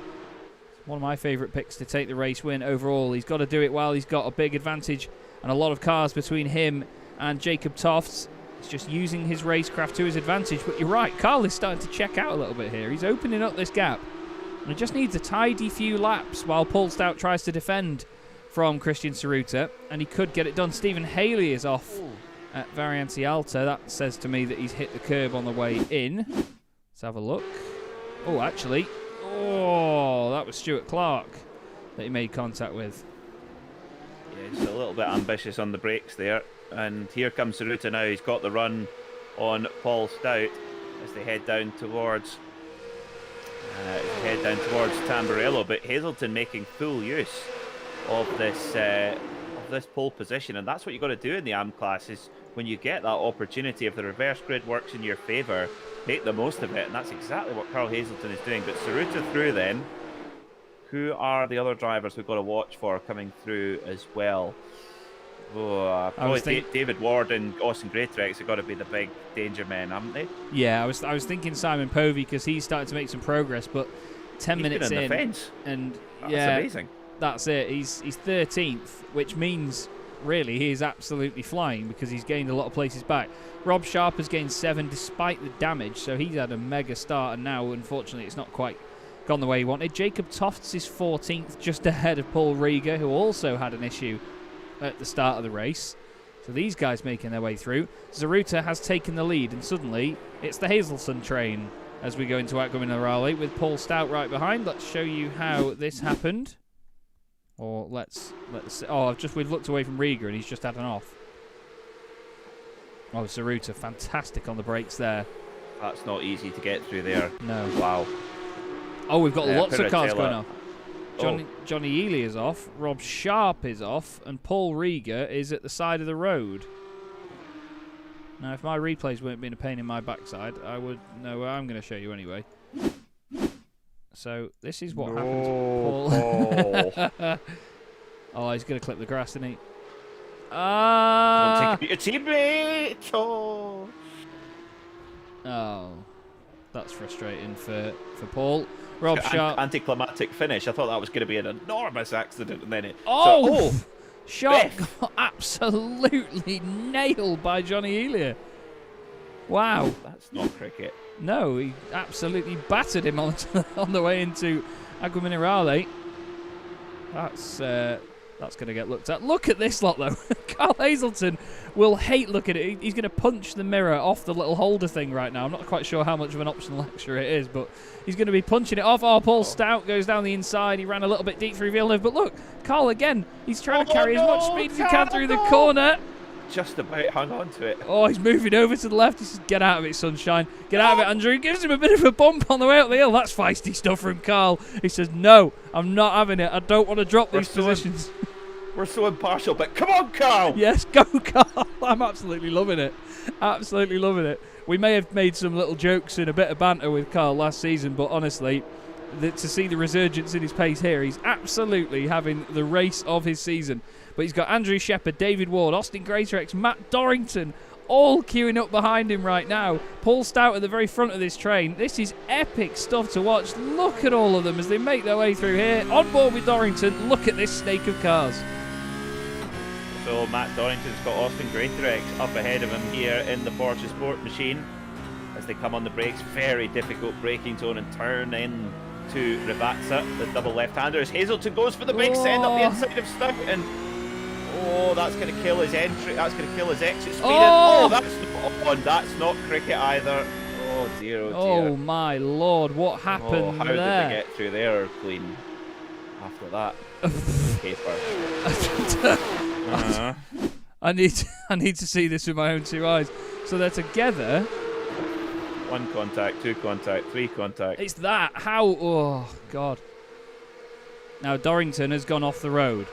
One of my favourite picks to take the race win overall. He's got to do it while he's got a big advantage and a lot of cars between him and Jacob Tofts. He's just using his racecraft to his advantage. But you're right, Carl is starting to check out a little bit here. He's opening up this gap. And he just needs a tidy few laps while Paul Stout tries to defend from Christian Saruta, and he could get it done. Stephen Haley is off at Variante Alta. That says to me that he's hit the curb on the way in. Let's have a look. Oh, actually. Oh, that was Stuart Clark that he made contact with. Yeah, just a little bit ambitious on the brakes there. And here comes Saruta now. He's got the run on Paul Stout as they head down towards Tamburello. But Hazelton making full use of this pole position, and that's what you've got to do in the AM class. Is when you get that opportunity, if the reverse grid works in your favour, make the most of it, and that's exactly what Carl Hazelton is doing. But Saruta through then. Who are the other drivers we've got to watch for coming through as well? Oh, probably David Ward and Austin Greatrex have got to be the big danger men, haven't they? Yeah, I was thinking Simon Povey because he's starting to make some progress, but 10 minutes in, the fence. And that's amazing. That's it. He's 13th, which means really he is absolutely flying because he's gained a lot of places back. Rob Sharp has gained 7 despite the damage, so he's had a mega start, and now unfortunately it's not quite gone the way he wanted. Jacob Tofts is 14th, just ahead of Paul Rieger, who also had an issue at the start of the race. So these guys making their way through. Zaruta has taken the lead, and suddenly it's the Hazelton train as we go into Aqua Minerale with Paul Stout right behind. Let's show you how this happened. Or let's oh, we've looked away from Rieger and he's just had an off. Oh, Zaruta, fantastic on the brakes there. That's not easy to get through there. No. Wow. Oh, we've got lots of cars going off. Johnny Ely is off, Rob Sharp is off, and Paul Rieger is at the side of the road. Now, if my replays weren't being a pain in my backside, I would know where I'm going to show you anyway. So, this is what happened to Paul. Oh, he's going to clip the grass, isn't he? Don't take your teammate! Oh, that's frustrating for Paul. Rob Sharp. Anticlimactic finish. I thought that was going to be an enormous accident, and then it. Sharp got absolutely nailed by Johnny Elia. Wow. That's not cricket. No, he absolutely battered him on the way into Aqua Minerale. That's going to get looked at. Look at this lot, though. Carl Hazelton will hate looking at it. He's going to punch the mirror off the little holder thing right now. I'm not quite sure how much of an optional extra it is, but he's going to be punching it off. Oh, Paul Stout goes down the inside. He ran a little bit deep through Villeneuve, but look, Carl again. He's trying to carry as much speed as he can through the corner. Just about hung on to it. Oh, he's moving over to the left. He says, get out of it, sunshine. Get out of it, Andrew. Gives him a bit of a bump on the way up the hill. That's feisty stuff from Carl. He says, no, I'm not having it. I don't want to drop these positions. We're so impartial, but come on, Carl! Yes, go, Carl. I'm absolutely loving it. Absolutely loving it. We may have made some little jokes and a bit of banter with Carl last season, but honestly, to see the resurgence in his pace here, he's absolutely having the race of his season. But he's got Andrew Shepherd, David Ward, Austin Greatorex, Matt Dorrington, all queuing up behind him right now. Paul Stout at the very front of this train. This is epic stuff to watch. Look at all of them as they make their way through here. On board with Dorrington. Look at this snake of cars. So Matt Dorrington's got Austin Greatorex up ahead of him here in the Porsche Sport Machine as they come on the brakes. Very difficult braking zone and turn in to Rivazza, the double left-hander. As Hazelton goes for the big send up the inside of Stout, and that's going to kill his entry. That's going to kill his exit speed. That's not cricket either. Oh dear, oh dear. Oh my lord, what happened how there? Did they get through there clean after that? I need to see this with my own two eyes. So they're together. 1 contact, 2 contact, 3 contact. It's that. How? Oh god. Now Dorrington has gone off the road.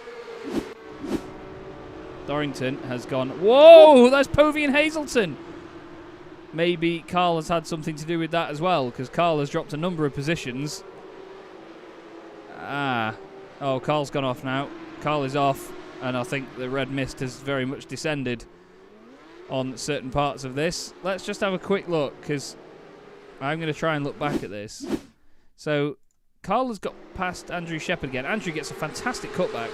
Dorrington has gone. Whoa! That's Povey and Hazelton. Maybe Carl has had something to do with that as well, because Carl has dropped a number of positions. Oh, Carl's gone off now. Carl is off, and I think the red mist has very much descended on certain parts of this. Let's just have a quick look, because I'm going to try and look back at this. So, Carl has got past Andrew Shepherd again. Andrew gets a fantastic cutback.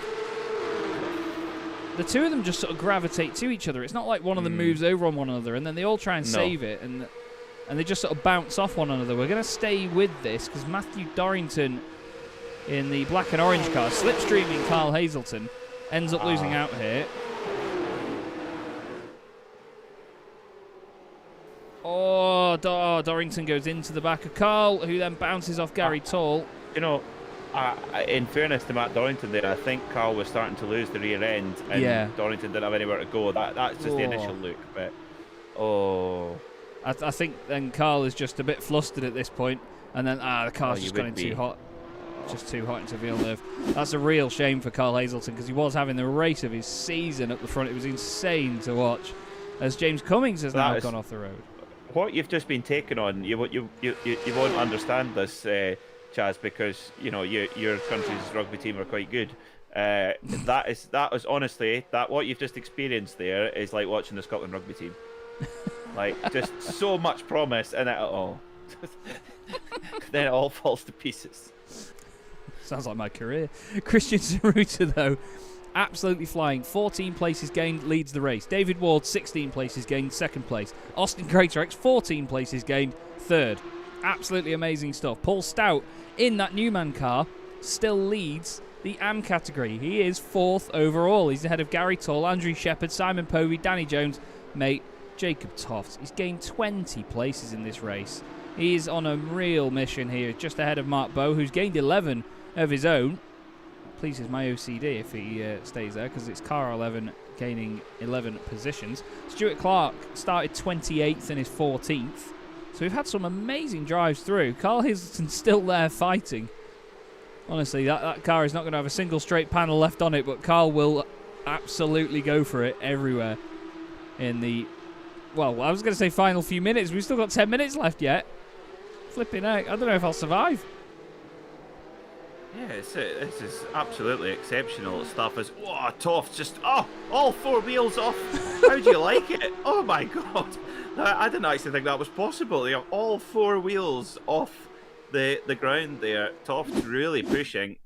The two of them just sort of gravitate to each other. It's not like one of them moves over on one another, and then they all try and save it, and they just sort of bounce off one another. We're going to stay with this, because Matthew Dorrington in the black and orange car, slipstreaming Carl Hazelton. ends up losing out here. Oh, Dorrington goes into the back of Carl, who then bounces off Gary Tall. You know, in fairness to Matt Dorrington there, I think Carl was starting to lose the rear end, and Dorrington didn't have anywhere to go. That's just the initial look, but I think then Carl is just a bit flustered at this point, and then the car's just gone in too hot. Just too hot into Villeneuve. That's a real shame for Carl Hazelton, because he was having the race of his season up the front. It was insane to watch, as James Cummings has now gone off the road. What you've just been taken on, you won't understand this, Chaz, because you know your country's rugby team are quite good. That is honestly what you've just experienced there is like watching the Scotland rugby team. Like, just so much promise, and then it all falls to pieces. Sounds like my career. Christian Zaruta, though, absolutely flying. 14 places gained, leads the race. David Ward, 16 places gained, second place. Austin Greatorex, 14 places gained, third. Absolutely amazing stuff. Paul Stout, in that Newman car, still leads the AM category. He is fourth overall. He's ahead of Gary Tall, Andrew Shepherd, Simon Povey, Danny Jones, mate Jacob Toft. He's gained 20 places in this race. He is on a real mission here, just ahead of Mark Bowe, who's gained 11 of his own. Pleases my OCD if he stays there, because it's car 11 gaining 11 positions. Stuart Clark started 28th in his 14th. So we've had some amazing drives through. Carl Hazelton's still there fighting. Honestly, that car is not going to have a single straight panel left on it, but Carl will absolutely go for it everywhere in the, well, I was going to say final few minutes. We've still got 10 minutes left yet. Flipping out. I don't know if I'll survive. Yeah, this is absolutely exceptional stuff. Toft just, all four wheels off. How do you like it? Oh my God. I didn't actually think that was possible. You have all four wheels off the ground there. Toft's really pushing.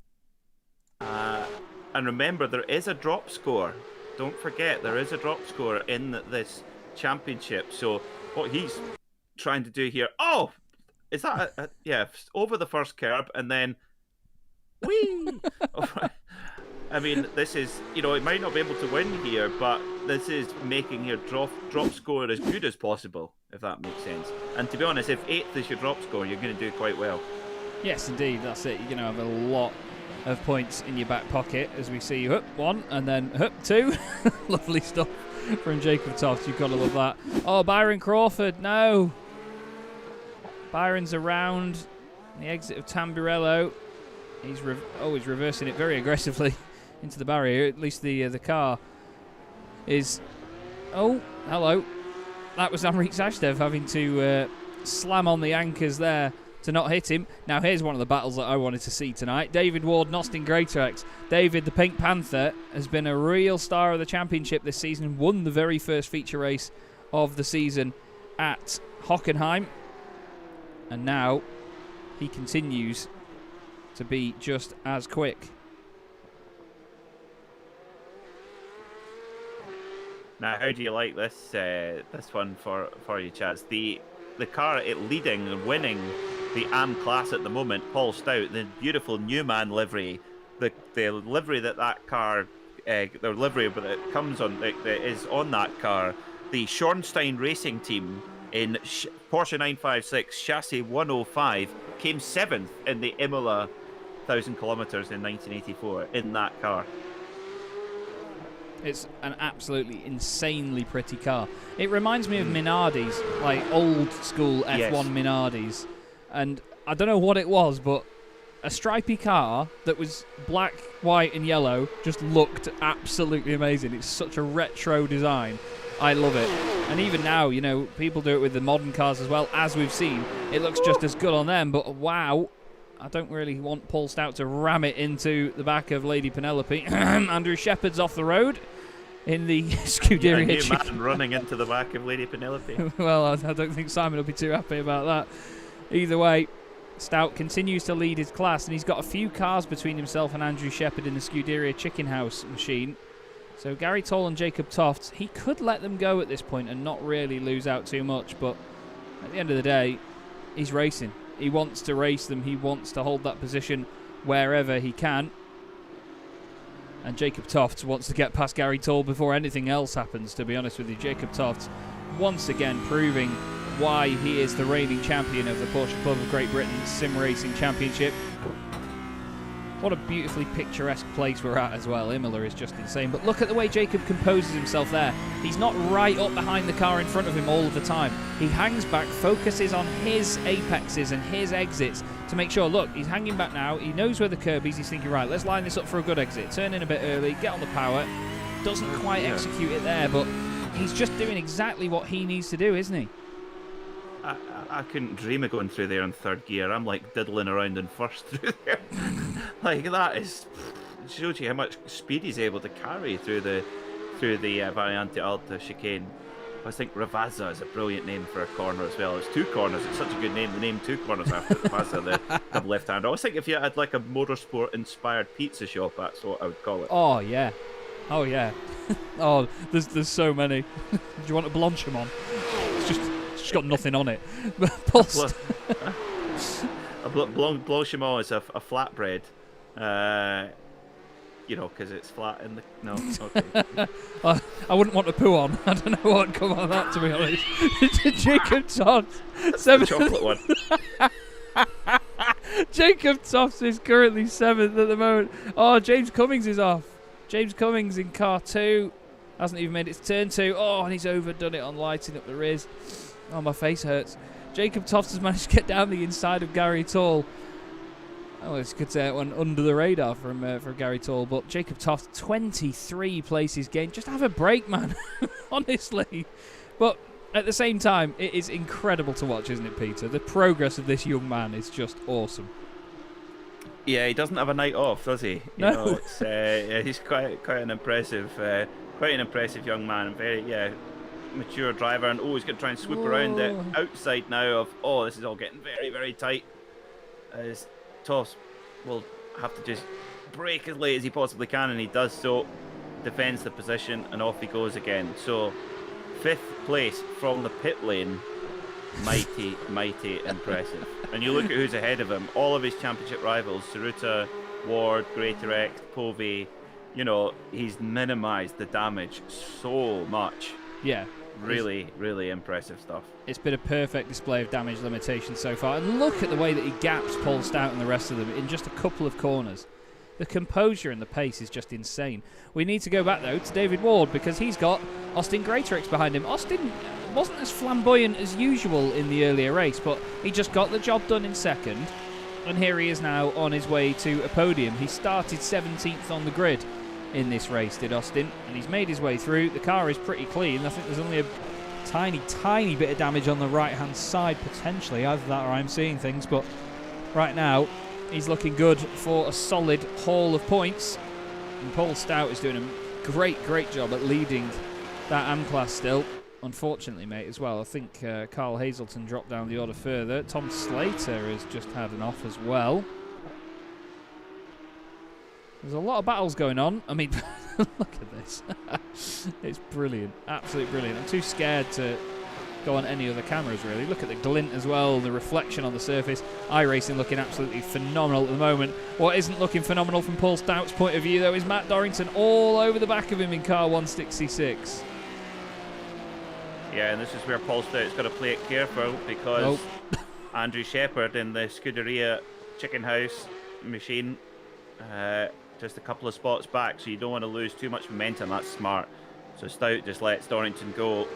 And remember, there is a drop score. Don't forget, there is a drop score in this championship. So what he's trying to do here, is that over the first curb and then whee! I mean, this is, it might not be able to win here, but this is making your drop score as good as possible, if that makes sense. And to be honest, if 8th is your drop score, you're going to do quite well. Yes, indeed, that's it. You're going to have a lot of points in your back pocket, as we see one and then two. Lovely stuff from Jacob Toft. You've got to love that. Oh, Byron Crawford, no. Byron's around the exit of Tamburello. He's reversing it very aggressively into the barrier. At least the car is... Oh, hello. That was Amrit Sashdev having to slam on the anchors there to not hit him. Now here's one of the battles that I wanted to see tonight. David Ward and Austin Greatorex. David, the Pink Panther, has been a real star of the championship this season. Won the very first feature race of the season at Hockenheim. And now he continues to be just as quick. Now, how do you like this one for you, Chaz? The car leading and winning the AM class at the moment, Paul Stout, the beautiful Newman livery, the livery that car, the livery that comes on, that is on that car, the Schornstein Racing Team in Porsche 956 chassis 105 came 7th in the Imola 1,000 kilometers in 1984 in that car. It's an absolutely insanely pretty car. It reminds me of Minardi's, like old school F1 Minardi's. And I don't know what it was, but a stripy car that was black, white and yellow just looked absolutely amazing. It's such a retro design. I love it. And even now, people do it with the modern cars as well, as we've seen. It looks just as good on them, but wow. I don't really want Paul Stout to ram it into the back of Lady Penelope. Andrew Shepherd's off the road in the Scuderia. Man running into the back of Lady Penelope. Well, I don't think Simon will be too happy about that. Either way, Stout continues to lead his class, and he's got a few cars between himself and Andrew Shepherd in the Scuderia Chicken House machine. So Gary Toll and Jacob Toft, he could let them go at this point and not really lose out too much, but at the end of the day, he's racing. He wants to race them. He wants to hold that position wherever he can. And Jacob Toft wants to get past Gary Toll before anything else happens, to be honest with you. Jacob Toft once again proving why he is the reigning champion of the Porsche Club of Great Britain Sim Racing Championship. What a beautifully picturesque place we're at as well. Imola is just insane. But look at the way Jacob composes himself there. He's not right up behind the car in front of him all of the time. He hangs back, focuses on his apexes and his exits to make sure, look, he's hanging back now. He knows where the curb is. He's thinking, right, let's line this up for a good exit. Turn in a bit early, get on the power. Doesn't quite execute it there, but he's just doing exactly what he needs to do, isn't he? I couldn't dream of going through there in third gear. I'm like diddling around in first through there. Like that shows you how much speed he's able to carry through the Variante Alta chicane. I think Ravazza is a brilliant name for a corner as well. It's two corners. It's such a good name. They named two corners after Ravazza, the left hand. I always think if you had like a motorsport inspired pizza shop, that's what I would call it. Oh yeah. Oh yeah. Oh, there's so many. Do you want a Blanchimon? It's got nothing on it. Blanchimon is a flatbread. Because it's flat in the... No, okay. I wouldn't want to poo on. I don't know what would come on that, to be honest. Jacob Toft. The chocolate one. Jacob Toft is currently 7th at the moment. Oh, James Cummings is off. James Cummings in car 2. Hasn't even made it to turn 2. Oh, and he's overdone it on lighting up the rears. Oh, my face hurts. Jacob Toft has managed to get down the inside of Gary Toll. Oh, I could say it went under the radar from Gary Toll, but Jacob Toft, 23 places gained. Just have a break, man. Honestly. But at the same time, it is incredible to watch, isn't it, Peter? The progress of this young man is just awesome. Yeah, he doesn't have a night off, does he? No. He's quite an impressive young man. Very mature driver, and he's going to try and swoop around the outside now of this is all getting very, very tight. As Toss will have to just brake as late as he possibly can, and he does so, defends the position, and off he goes again. So 5th place from the pit lane, mighty impressive. And you look at who's ahead of him, all of his championship rivals, Saruta, Ward, Greatorex, Povey, he's minimised the damage so much. Yeah. Really, really impressive stuff. It's been a perfect display of damage limitation so far. And look at the way that he gaps Paul Stout and the rest of them in just a couple of corners. The composure and the pace is just insane. We need to go back, though, to David Ward, because he's got Austin Greatorex behind him. Austin wasn't as flamboyant as usual in the earlier race, but he just got the job done in second. And here he is now on his way to a podium. He started 17th on the grid in this race, did Austin, and he's made his way through. The car is pretty clean. I think there's only a tiny bit of damage on the right-hand side, potentially. Either that or I'm seeing things, but right now he's looking good for a solid haul of points. And Paul Stout is doing a great job at leading that M-Class still. Unfortunately, mate, as well. I think Carl Hazelton dropped down the order further. Tom Slater has just had an off as well. There's a lot of battles going on. I mean, look at this. It's brilliant. Absolutely brilliant. I'm too scared to go on any other cameras, really. Look at the glint as well, the reflection on the surface. iRacing looking absolutely phenomenal at the moment. What isn't looking phenomenal from Paul Stout's point of view, though, is Matt Dorrington all over the back of him in car 166. Yeah, and this is where Paul Stout's got to play it careful, because Andrew Shepherd in the Scuderia Chicken House machine just a couple of spots back, so you don't want to lose too much momentum. That's smart. So Stout just lets Dorrington go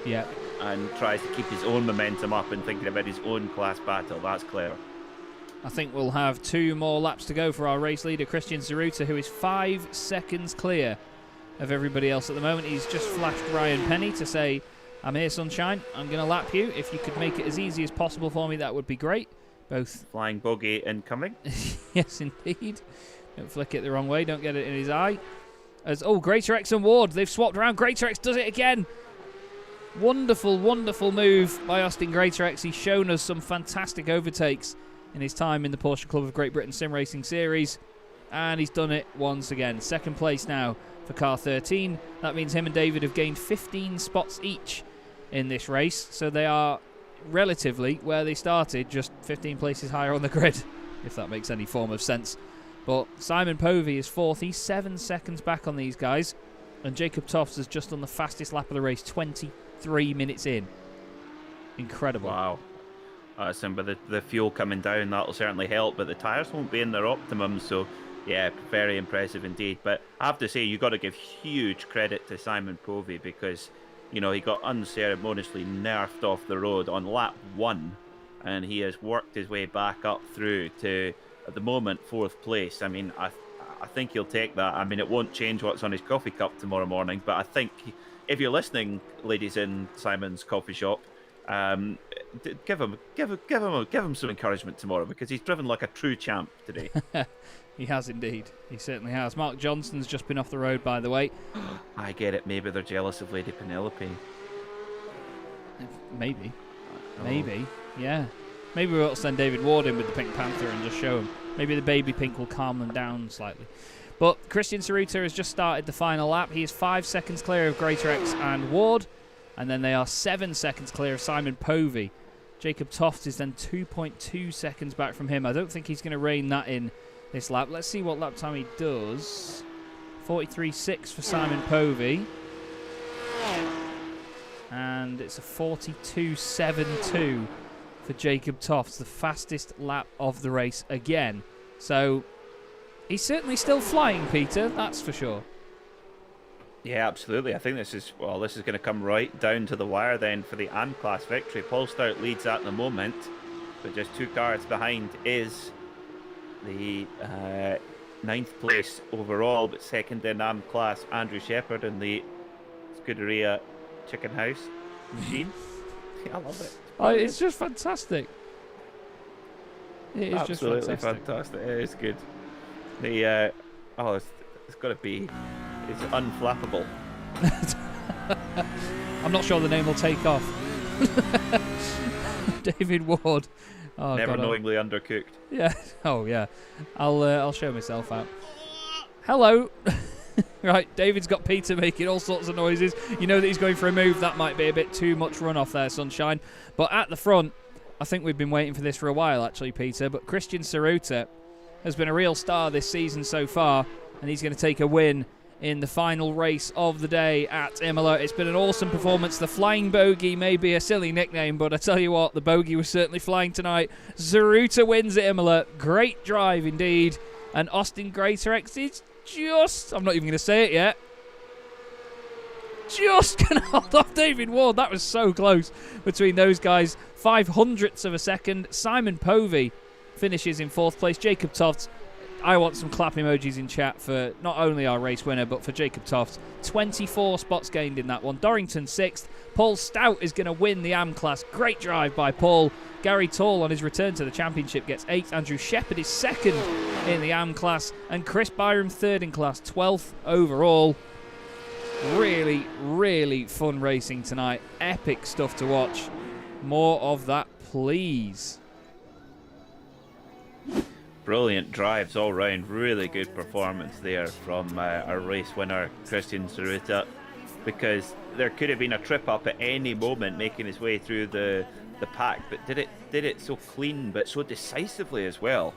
and tries to keep his own momentum up and thinking about his own class battle. That's clever. I think we'll have 2 more laps to go for our race leader, Christian Zaruta, who is 5 seconds clear of everybody else at the moment. He's just flashed Ryan Penny to say, I'm here, sunshine. I'm going to lap you. If you could make it as easy as possible for me, that would be great. Both. Flying bogey incoming. Yes, indeed. Don't flick it the wrong way. Don't get it in his eye. As Greatorex and Ward, they've swapped around. Greatorex does it again. Wonderful move by Austin Greatorex. He's shown us some fantastic overtakes in his time in the Porsche Club of Great Britain Sim Racing Series. And he's done it once again. 2nd place now for car 13. That means him and David have gained 15 spots each in this race. So they are relatively where they started, just 15 places higher on the grid, if that makes any form of sense. But Simon Povey is fourth. He's 7 seconds back on these guys. And Jacob Tofts has just done the fastest lap of the race, 23 minutes in. Incredible. Wow. But the fuel coming down, that'll certainly help, but the tyres won't be in their optimum, so yeah, very impressive indeed. But I have to say, you've got to give huge credit to Simon Povey because, he got unceremoniously nerfed off the road on lap 1, and he has worked his way back up through to, at the moment, 4th place. I mean, I think he'll take that. I mean, it won't change what's on his coffee cup tomorrow morning, but I think if you're listening, ladies in Simon's coffee shop, give him some encouragement tomorrow because he's driven like a true champ today. He has indeed. He certainly has. Mark Johnston's just been off the road, by the way. I get it. Maybe they're jealous of Lady Penelope. Maybe. Maybe. Yeah. Maybe we'll send David Ward in with the Pink Panther and just show him. Maybe the baby pink will calm them down slightly. But Christian Saruta has just started the final lap. He is 5 seconds clear of Greatorex and Ward. And then they are 7 seconds clear of Simon Povey. Jacob Tofts is then 2.2 seconds back from him. I don't think he's going to rein that in this lap. Let's see what lap time he does. 43.6 for Simon Povey. And it's a 42.72 for Jacob Tofts, the fastest lap of the race again. So he's certainly still flying, Peter, that's for sure. Yeah, absolutely. I think this is going to come right down to the wire then for the AM class victory. Paul Stout leads at the moment, but just 2 cars behind is the 9th place overall, but second in AM class, Andrew Shepherd in the Scuderia Chicken House machine. I love it. It's just fantastic. It is absolutely just fantastic. It is good. The it's got to be. It's unflappable. I'm not sure the name will take off. David Ward. Oh, Never God, knowingly undercooked. Yeah. Oh, yeah. I'll show myself out. Hello. Right, David's got Peter making all sorts of noises. You know that he's going for a move. That might be a bit too much run off there, Sunshine. But at the front, I think we've been waiting for this for a while, actually, Peter. But Christian Saruta has been a real star this season so far, and he's going to take a win in the final race of the day at Imola. It's been an awesome performance. The Flying Bogey may be a silly nickname, but I tell you what, the bogey was certainly flying tonight. Saruta wins at Imola. Great drive indeed. And Austin Greatorex is just, I'm not even going to say it yet, just going to hold off David Ward. That was so close between those guys. 0.05 of a second. Simon Povey finishes in 4th place. Jacob Tofts, I want some clap emojis in chat for not only our race winner, but for Jacob Tofts. 24 spots gained in that one. Dorrington 6th. Paul Stout is going to win the AM class. Great drive by Paul. Gary Tall on his return to the championship gets 8th. Andrew Shepherd is 2nd in the AM class. And Chris Byram 3rd in class, 12th overall. Really, really fun racing tonight. Epic stuff to watch. More of that, please. Brilliant drives all round. Really good performance there from our race winner, Christian Saruta, because there could have been a trip up at any moment making his way through the pack, but did it so clean but so decisively as well.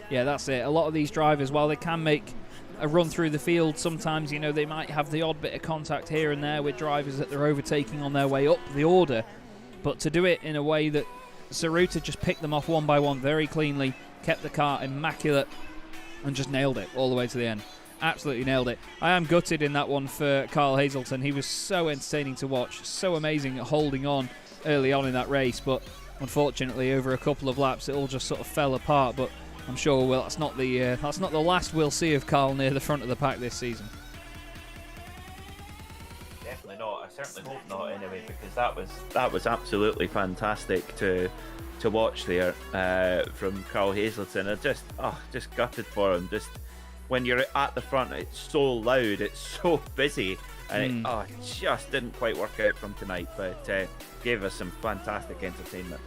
Yeah, that's it. A lot of these drivers, while they can make a run through the field, sometimes, they might have the odd bit of contact here and there with drivers that they're overtaking on their way up the order, but to do it in a way that Saruta just picked them off one by one very cleanly, kept the car immaculate, and just nailed it all the way to the end. Absolutely nailed it. I am gutted in that one for Carl Hazelton. He was so entertaining to watch, so amazing at holding on early on in that race, but unfortunately over a couple of laps it all just sort of fell apart. But I'm sure that's not the last we'll see of Carl near the front of the pack this season. Definitely not. I certainly hope not anyway, because that was absolutely fantastic to watch there from Carl Hazelton. I just gutted for him. Just when you're at the front, it's so loud, it's so busy, and it just didn't quite work out from tonight, but gave us some fantastic entertainment.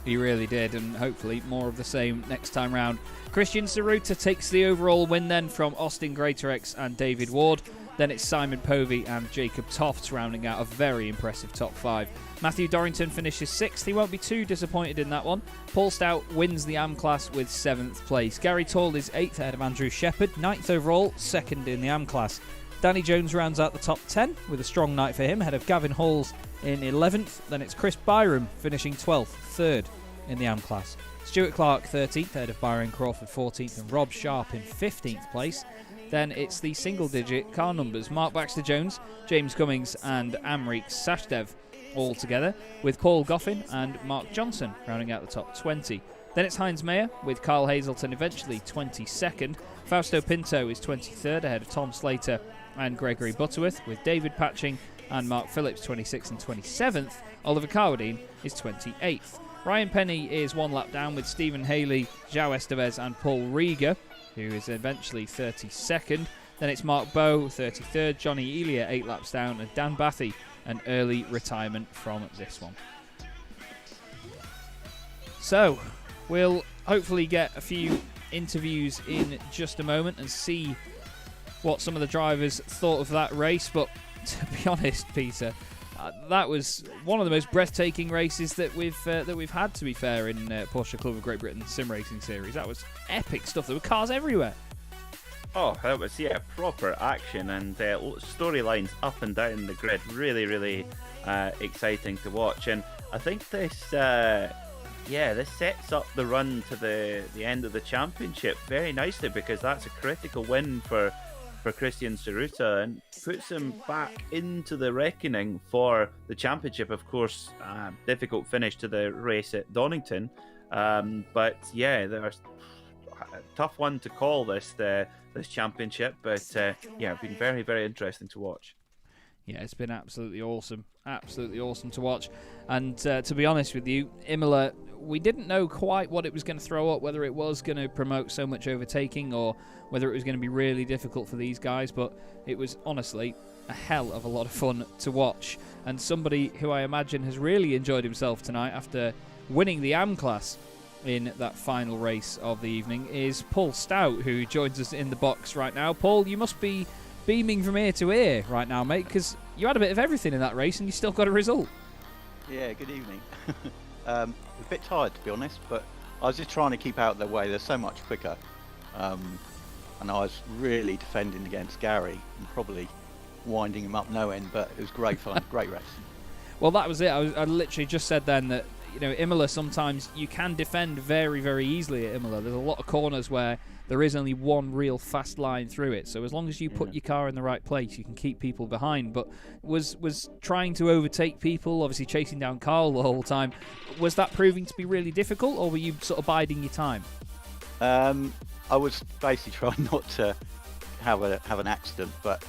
He really did, and hopefully more of the same next time round. Christian Saruta takes the overall win then from Austin Greatorex and David Ward. Then it's Simon Povey and Jacob Tofts rounding out a very impressive top 5. Matthew Dorrington finishes 6th. He won't be too disappointed in that one. Paul Stout wins the AM class with 7th place. Gary Tall is 8th ahead of Andrew Shepherd, 9th overall, 2nd in the AM class. Danny Jones rounds out the top 10 with a strong night for him, ahead of Gavin Halls in 11th. Then it's Chris Byram finishing 12th, 3rd in the AM class. Stuart Clark 13th, ahead of Byron Crawford 14th, and Rob Sharp in 15th place. Then it's the single-digit car numbers. Mark Baxter-Jones, James Cummings and Amrik Sashdev all together, with Paul Goffin and Mark Johnson rounding out the top 20. Then it's Heinz Mayer with Carl Hazelton eventually 22nd. Fausto Pinto is 23rd ahead of Tom Slater and Gregory Butterworth, with David Patching and Mark Phillips 26th and 27th. Oliver Carwadine is 28th. Ryan Penny is 1 lap down with Stephen Haley, João Estevez and Paul Rieger, who is eventually 32nd. Then it's Mark Bowe, 33rd, Johnny Elia 8 laps down, and Dan Bathy, an early retirement from this one. So, we'll hopefully get a few interviews in just a moment and see what some of the drivers thought of that race, but to be honest, Peter, that was one of the most breathtaking races that we've had, to be fair, in Porsche Club of Great Britain Sim Racing Series. That was epic stuff. There were cars everywhere. Oh, that was, proper action and storylines up and down the grid. Really, really exciting to watch. And I think this sets up the run to the end of the championship very nicely, because that's a critical win for Christian Saruta and puts him back into the reckoning for the championship. Of course, difficult finish to the race at Donington, but there's a tough one to call this championship, but been very, very interesting to watch. Yeah, it's been absolutely awesome to watch. And to be honest with you, Imola, we didn't know quite what it was going to throw up, whether it was going to promote so much overtaking or whether it was going to be really difficult for these guys, but it was honestly a hell of a lot of fun to watch. And somebody who I imagine has really enjoyed himself tonight after winning the AM class in that final race of the evening is Paul Stout, who joins us in the box right now. Paul, you must be beaming from ear to ear right now, mate, because you had a bit of everything in that race and you still got a result. Yeah, good evening. A bit tired, to be honest, but I was just trying to keep out of their way. They're so much quicker. And I was really defending against Gary and probably winding him up no end, but it was great fun, great race. Well, that was it. I literally just said then that, Imola, sometimes you can defend very, very easily at Imola. There's a lot of corners where there is only one real fast line through it. So as long as you put your car in the right place, you can keep people behind. But was trying to overtake people, obviously chasing down Carl the whole time, was that proving to be really difficult, or were you sort of biding your time? I was basically trying not to have an accident, but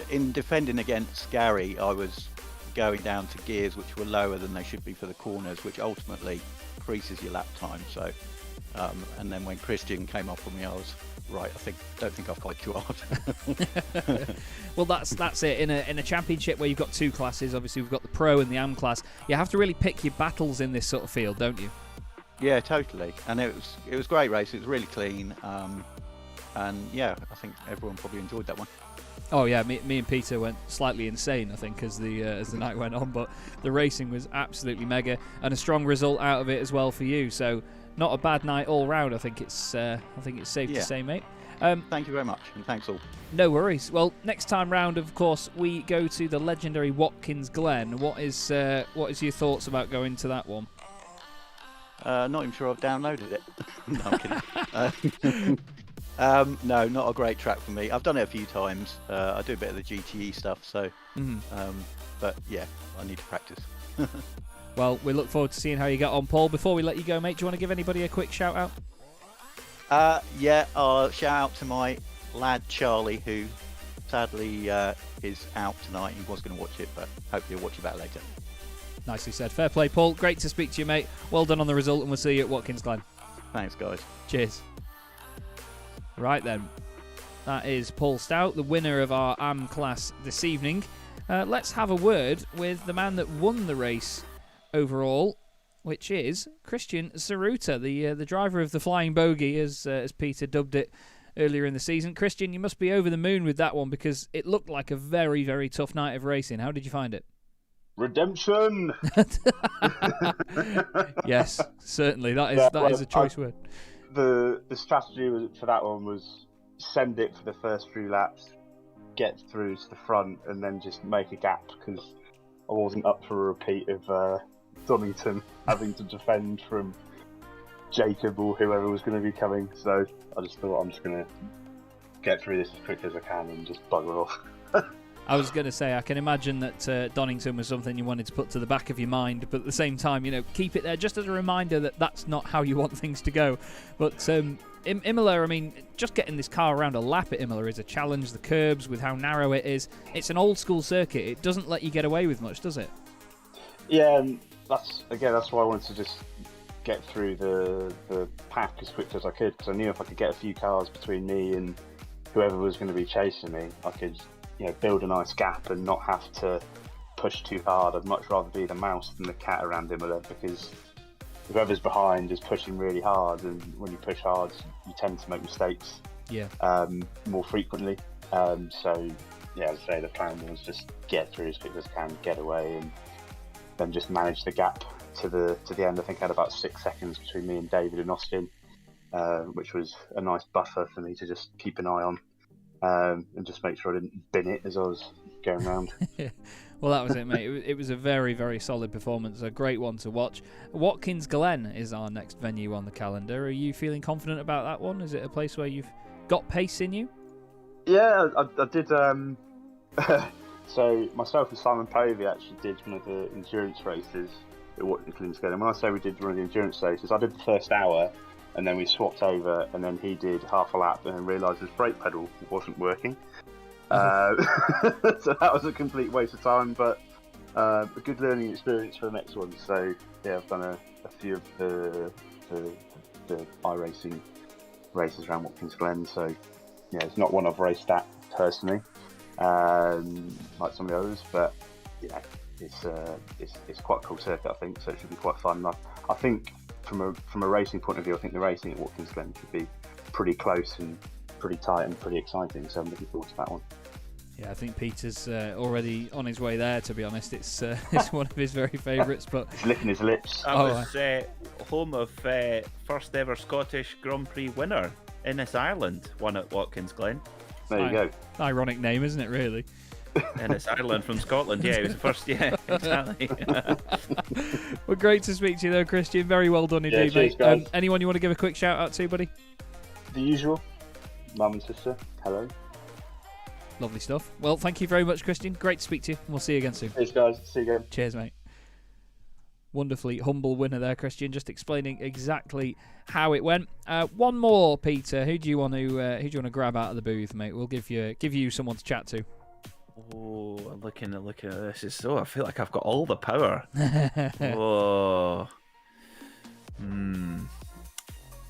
in defending against Gary, I was going down to gears which were lower than they should be for the corners, which ultimately increases your lap time. So, and then when Christian came up on me, I was right. Don't think I've got too hard. Well, that's it. In a championship where you've got two classes, obviously we've got the Pro and the AM class. You have to really pick your battles in this sort of field, don't you? Yeah, totally. And it was a great race. It was really clean. And yeah, I think everyone probably enjoyed that one. Oh yeah, me and Peter went slightly insane, I think, as the night went on. But the racing was absolutely mega, and a strong result out of it as well for you. So not a bad night all round. I think it's safe to say, mate. Thank you very much, and thanks all. No worries. Well, next time round, of course, we go to the legendary Watkins Glen. What is your thoughts about going to that one? Not even sure I've downloaded it. No, I'm kidding. No, not a great track for me. I've done it a few times. I do a bit of the GTE stuff, so. But yeah, I need to practice. Well, we look forward to seeing how you get on, Paul. Before we let you go, mate, do you want to give anybody a quick shout out? Yeah, I'll shout out to my lad Charlie, who sadly is out tonight. He was going to watch it, but hopefully he'll watch it back later. Nicely said. Fair play, Paul. Great to speak to you, mate. Well done on the result, and we'll see you at Watkins Glen. Thanks, guys. Cheers. Right then, that is Paul Stout, the winner of our AM class this evening. Let's have a word with the man that won the race overall, which is Christian Saruta, the driver of the Flying Bogey, as Peter dubbed it earlier in the season. Christian, you must be over the moon with that one because it looked like a very, very tough night of racing. How did you find it? Redemption. Yes, certainly. That is a choice word. The strategy for that one was send it for the first few laps, get through to the front, and then just make a gap because I wasn't up for a repeat of Donington having to defend from Jacob or whoever was going to be coming. So I just thought I'm just going to get through this as quickly as I can and just bugger off. I was going to say, I can imagine that Donington was something you wanted to put to the back of your mind, but at the same time, keep it there just as a reminder that that's not how you want things to go. But Imola, I mean, just getting this car around a lap at Imola is a challenge. The curbs, with how narrow it is, it's an old school circuit. It doesn't let you get away with much, does it? Yeah, that's why I wanted to just get through the pack as quickly as I could, because I knew if I could get a few cars between me and whoever was going to be chasing me, I could build a nice gap and not have to push too hard. I'd much rather be the mouse than the cat around Imola, because whoever's behind is pushing really hard, and when you push hard you tend to make mistakes more frequently. So yeah, as I say, the plan was just get through as quick as I can, get away, and then just manage the gap to the end. I think I had about 6 seconds between me and David and Austin, which was a nice buffer for me to just keep an eye on. And just make sure I didn't bin it as I was going around. Well, that was it, mate. It was a very, very solid performance, a great one to watch. Watkins Glen is our next venue on the calendar. Are you feeling confident about that one? Is it a place where you've got pace in you? Yeah, I did. So myself and Simon Povey actually did one of the endurance races at Watkins Glen. And when I say we did one of the endurance races, I did the first hour, and then we swapped over, and then he did half a lap and then realised his brake pedal wasn't working. So that was a complete waste of time, but a good learning experience for the next one. So yeah, I've done a few of the iRacing races around Watkins Glen. So yeah, it's not one I've raced at personally, like some of the others, but yeah, it's quite a cool circuit, I think. So it should be quite fun. I think from a racing point of view, I think the racing at Watkins Glen should be pretty close and pretty tight and pretty exciting. So I'm looking forward to that one. Yeah, I think Peter's already on his way there, to be honest. It's one of his very favourites. But he's licking his lips. I was home of first ever Scottish Grand Prix winner, Innes Ireland, won at Watkins Glen. There you go. Ironic name, isn't it, really? Innes Ireland from Scotland, yeah, he was the first, yeah, exactly. Well, great to speak to you though, Christian. Very well done indeed, cheers, mate. guys. Anyone you want to give a quick shout out to, buddy? The usual. Mum and sister, hello. Lovely stuff. Well, thank you very much, Christian. Great to speak to you. We'll see you again soon. Cheers, guys. See you again. Cheers, mate. Wonderfully humble winner there, Christian. Just explaining exactly how it went. One more, Peter. Who do you want to grab out of the booth, mate? We'll give you someone to chat to. Oh, looking at this, I feel like I've got all the power. Oh.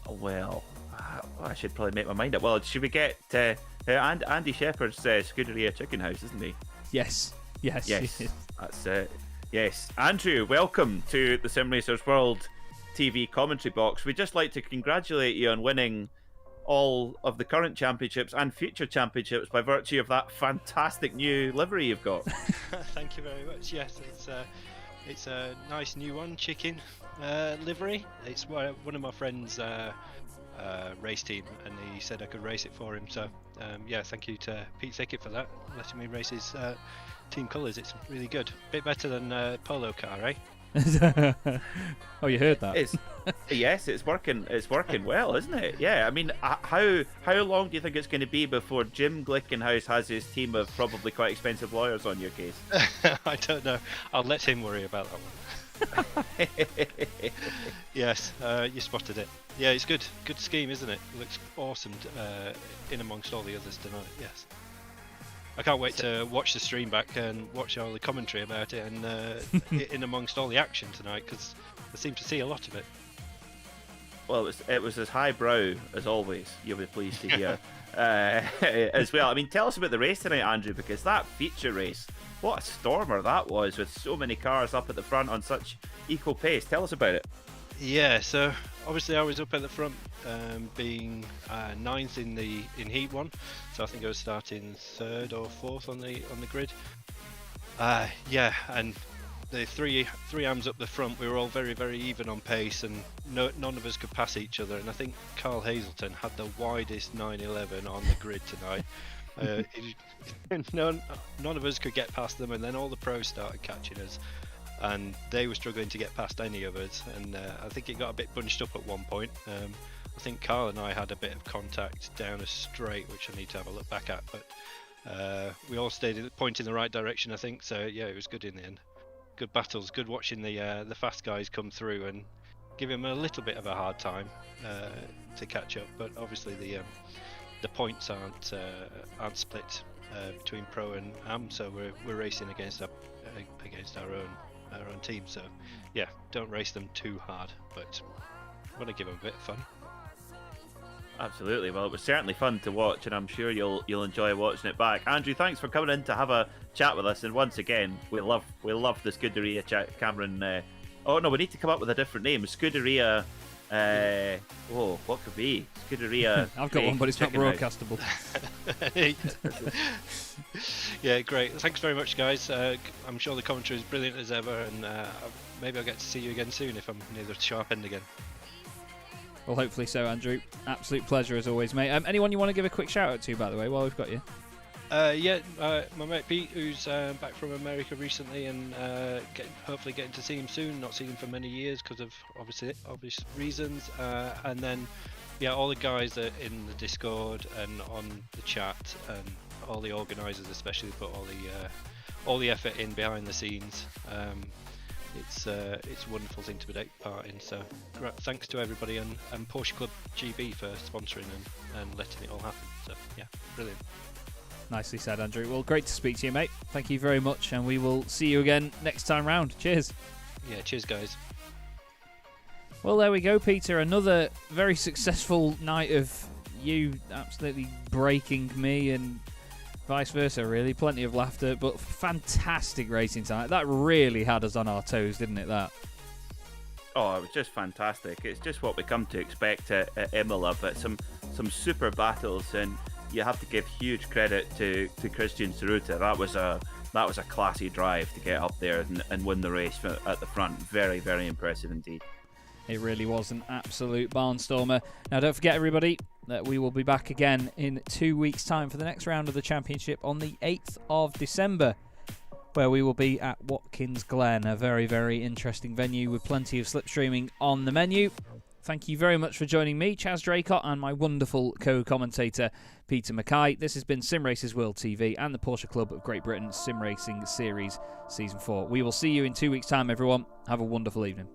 Well, I should probably make my mind up. Well, should we get Andy Shepherd's Scuderia Chicken House, isn't he? Yes. That's it. Yes, Andrew, welcome to the Simracersworld TV commentary box. We'd just like to congratulate you on winning all of the current championships and future championships by virtue of that fantastic new livery you've got. Thank you very much. Yes, it's a nice new one, chicken livery. It's one of my friends' race team, and he said I could race it for him. So yeah, thank you to Pete Sickett for that, letting me race his team colours. It's really good. Bit better than polo car, eh? Oh, you heard that? Yes, it's working. It's working well, isn't it? Yeah. I mean, how long do you think it's going to be before Jim Glickenhaus has his team of probably quite expensive lawyers on your case? I don't know. I'll let him worry about that one. Yes, you spotted it. Yeah, it's good. Good scheme, isn't it? It looks awesome in amongst all the others tonight. Yes. I can't wait to watch the stream back and watch all the commentary about it and in amongst all the action tonight, because I seem to see a lot of it. Well, it was as highbrow as always. You'll be pleased to hear as well. I mean, tell us about the race tonight, Andrew, because that feature race, what a stormer that was, with so many cars up at the front on such equal pace. Tell us about it. Yeah, so obviously I was up at the front, being ninth in Heat 1, so I think I was starting third or fourth on the grid. Yeah, and the three AMs up the front, we were all very, very even on pace, and none of us could pass each other. And I think Carl Hazelton had the widest 911 on the grid tonight. None of us could get past them, and then all the pros started catching us, and they were struggling to get past any of us. And I think it got a bit bunched up at one point. I think Carl and I had a bit of contact down a straight, which I need to have a look back at, but we all stayed pointing the right direction, I think. So yeah, it was good in the end. Good battles, good watching the fast guys come through and give him a little bit of a hard time to catch up. But obviously the points aren't split between pro and am, so we're racing against our own team. So yeah, don't race them too hard, but want to give them a bit of fun. Absolutely. Well, it was certainly fun to watch, and I'm sure you'll enjoy watching it back. Andrew, thanks for coming in to have a chat with us. And once again, we love the Scuderia chat. Cameron. Oh no, we need to come up with a different name. Scuderia. What could be Scuderia? I've got one, but it's not broadcastable. Yeah, great. Thanks very much, guys. I'm sure the commentary is brilliant as ever, and maybe I'll get to see you again soon if I'm near the sharp end again. Well, hopefully so, Andrew. Absolute pleasure as always, mate. Anyone you want to give a quick shout out to, by the way, while we've got you? My mate Pete, who's back from America recently, and hopefully getting to see him soon. Not seen him for many years because of obvious reasons. And then, yeah, all the guys that in the Discord and on the chat, and all the organisers especially put all the effort in behind the scenes. It's a wonderful thing to take part in. So thanks to everybody, and Porsche Club GB for sponsoring and letting it all happen. So yeah, brilliant. Nicely said, Andrew. Well, great to speak to you, mate. Thank you very much, and we will see you again next time round. Cheers. Yeah, cheers, guys. Well, there we go, Peter. Another very successful night of you absolutely breaking me and vice versa, really. Plenty of laughter, but fantastic racing tonight. That really had us on our toes, didn't it, that? Oh, it was just fantastic. It's just what we come to expect at Imola, but some super battles, and you have to give huge credit to Christian Ceruta. That was a classy drive to get up there and win the race at the front. Very, very impressive indeed. It really was an absolute barnstormer. Now, don't forget, everybody, that we will be back again in 2 weeks' time for the next round of the championship on the 8th of December, where we will be at Watkins Glen, a very, very interesting venue with plenty of slipstreaming on the menu. Thank you very much for joining me, Chaz Draycott, and my wonderful co-commentator, Peter MacKay. This has been Simracersworld TV and the Porsche Club of Great Britain Sim Racing Series Season 4. We will see you in 2 weeks' time, everyone. Have a wonderful evening.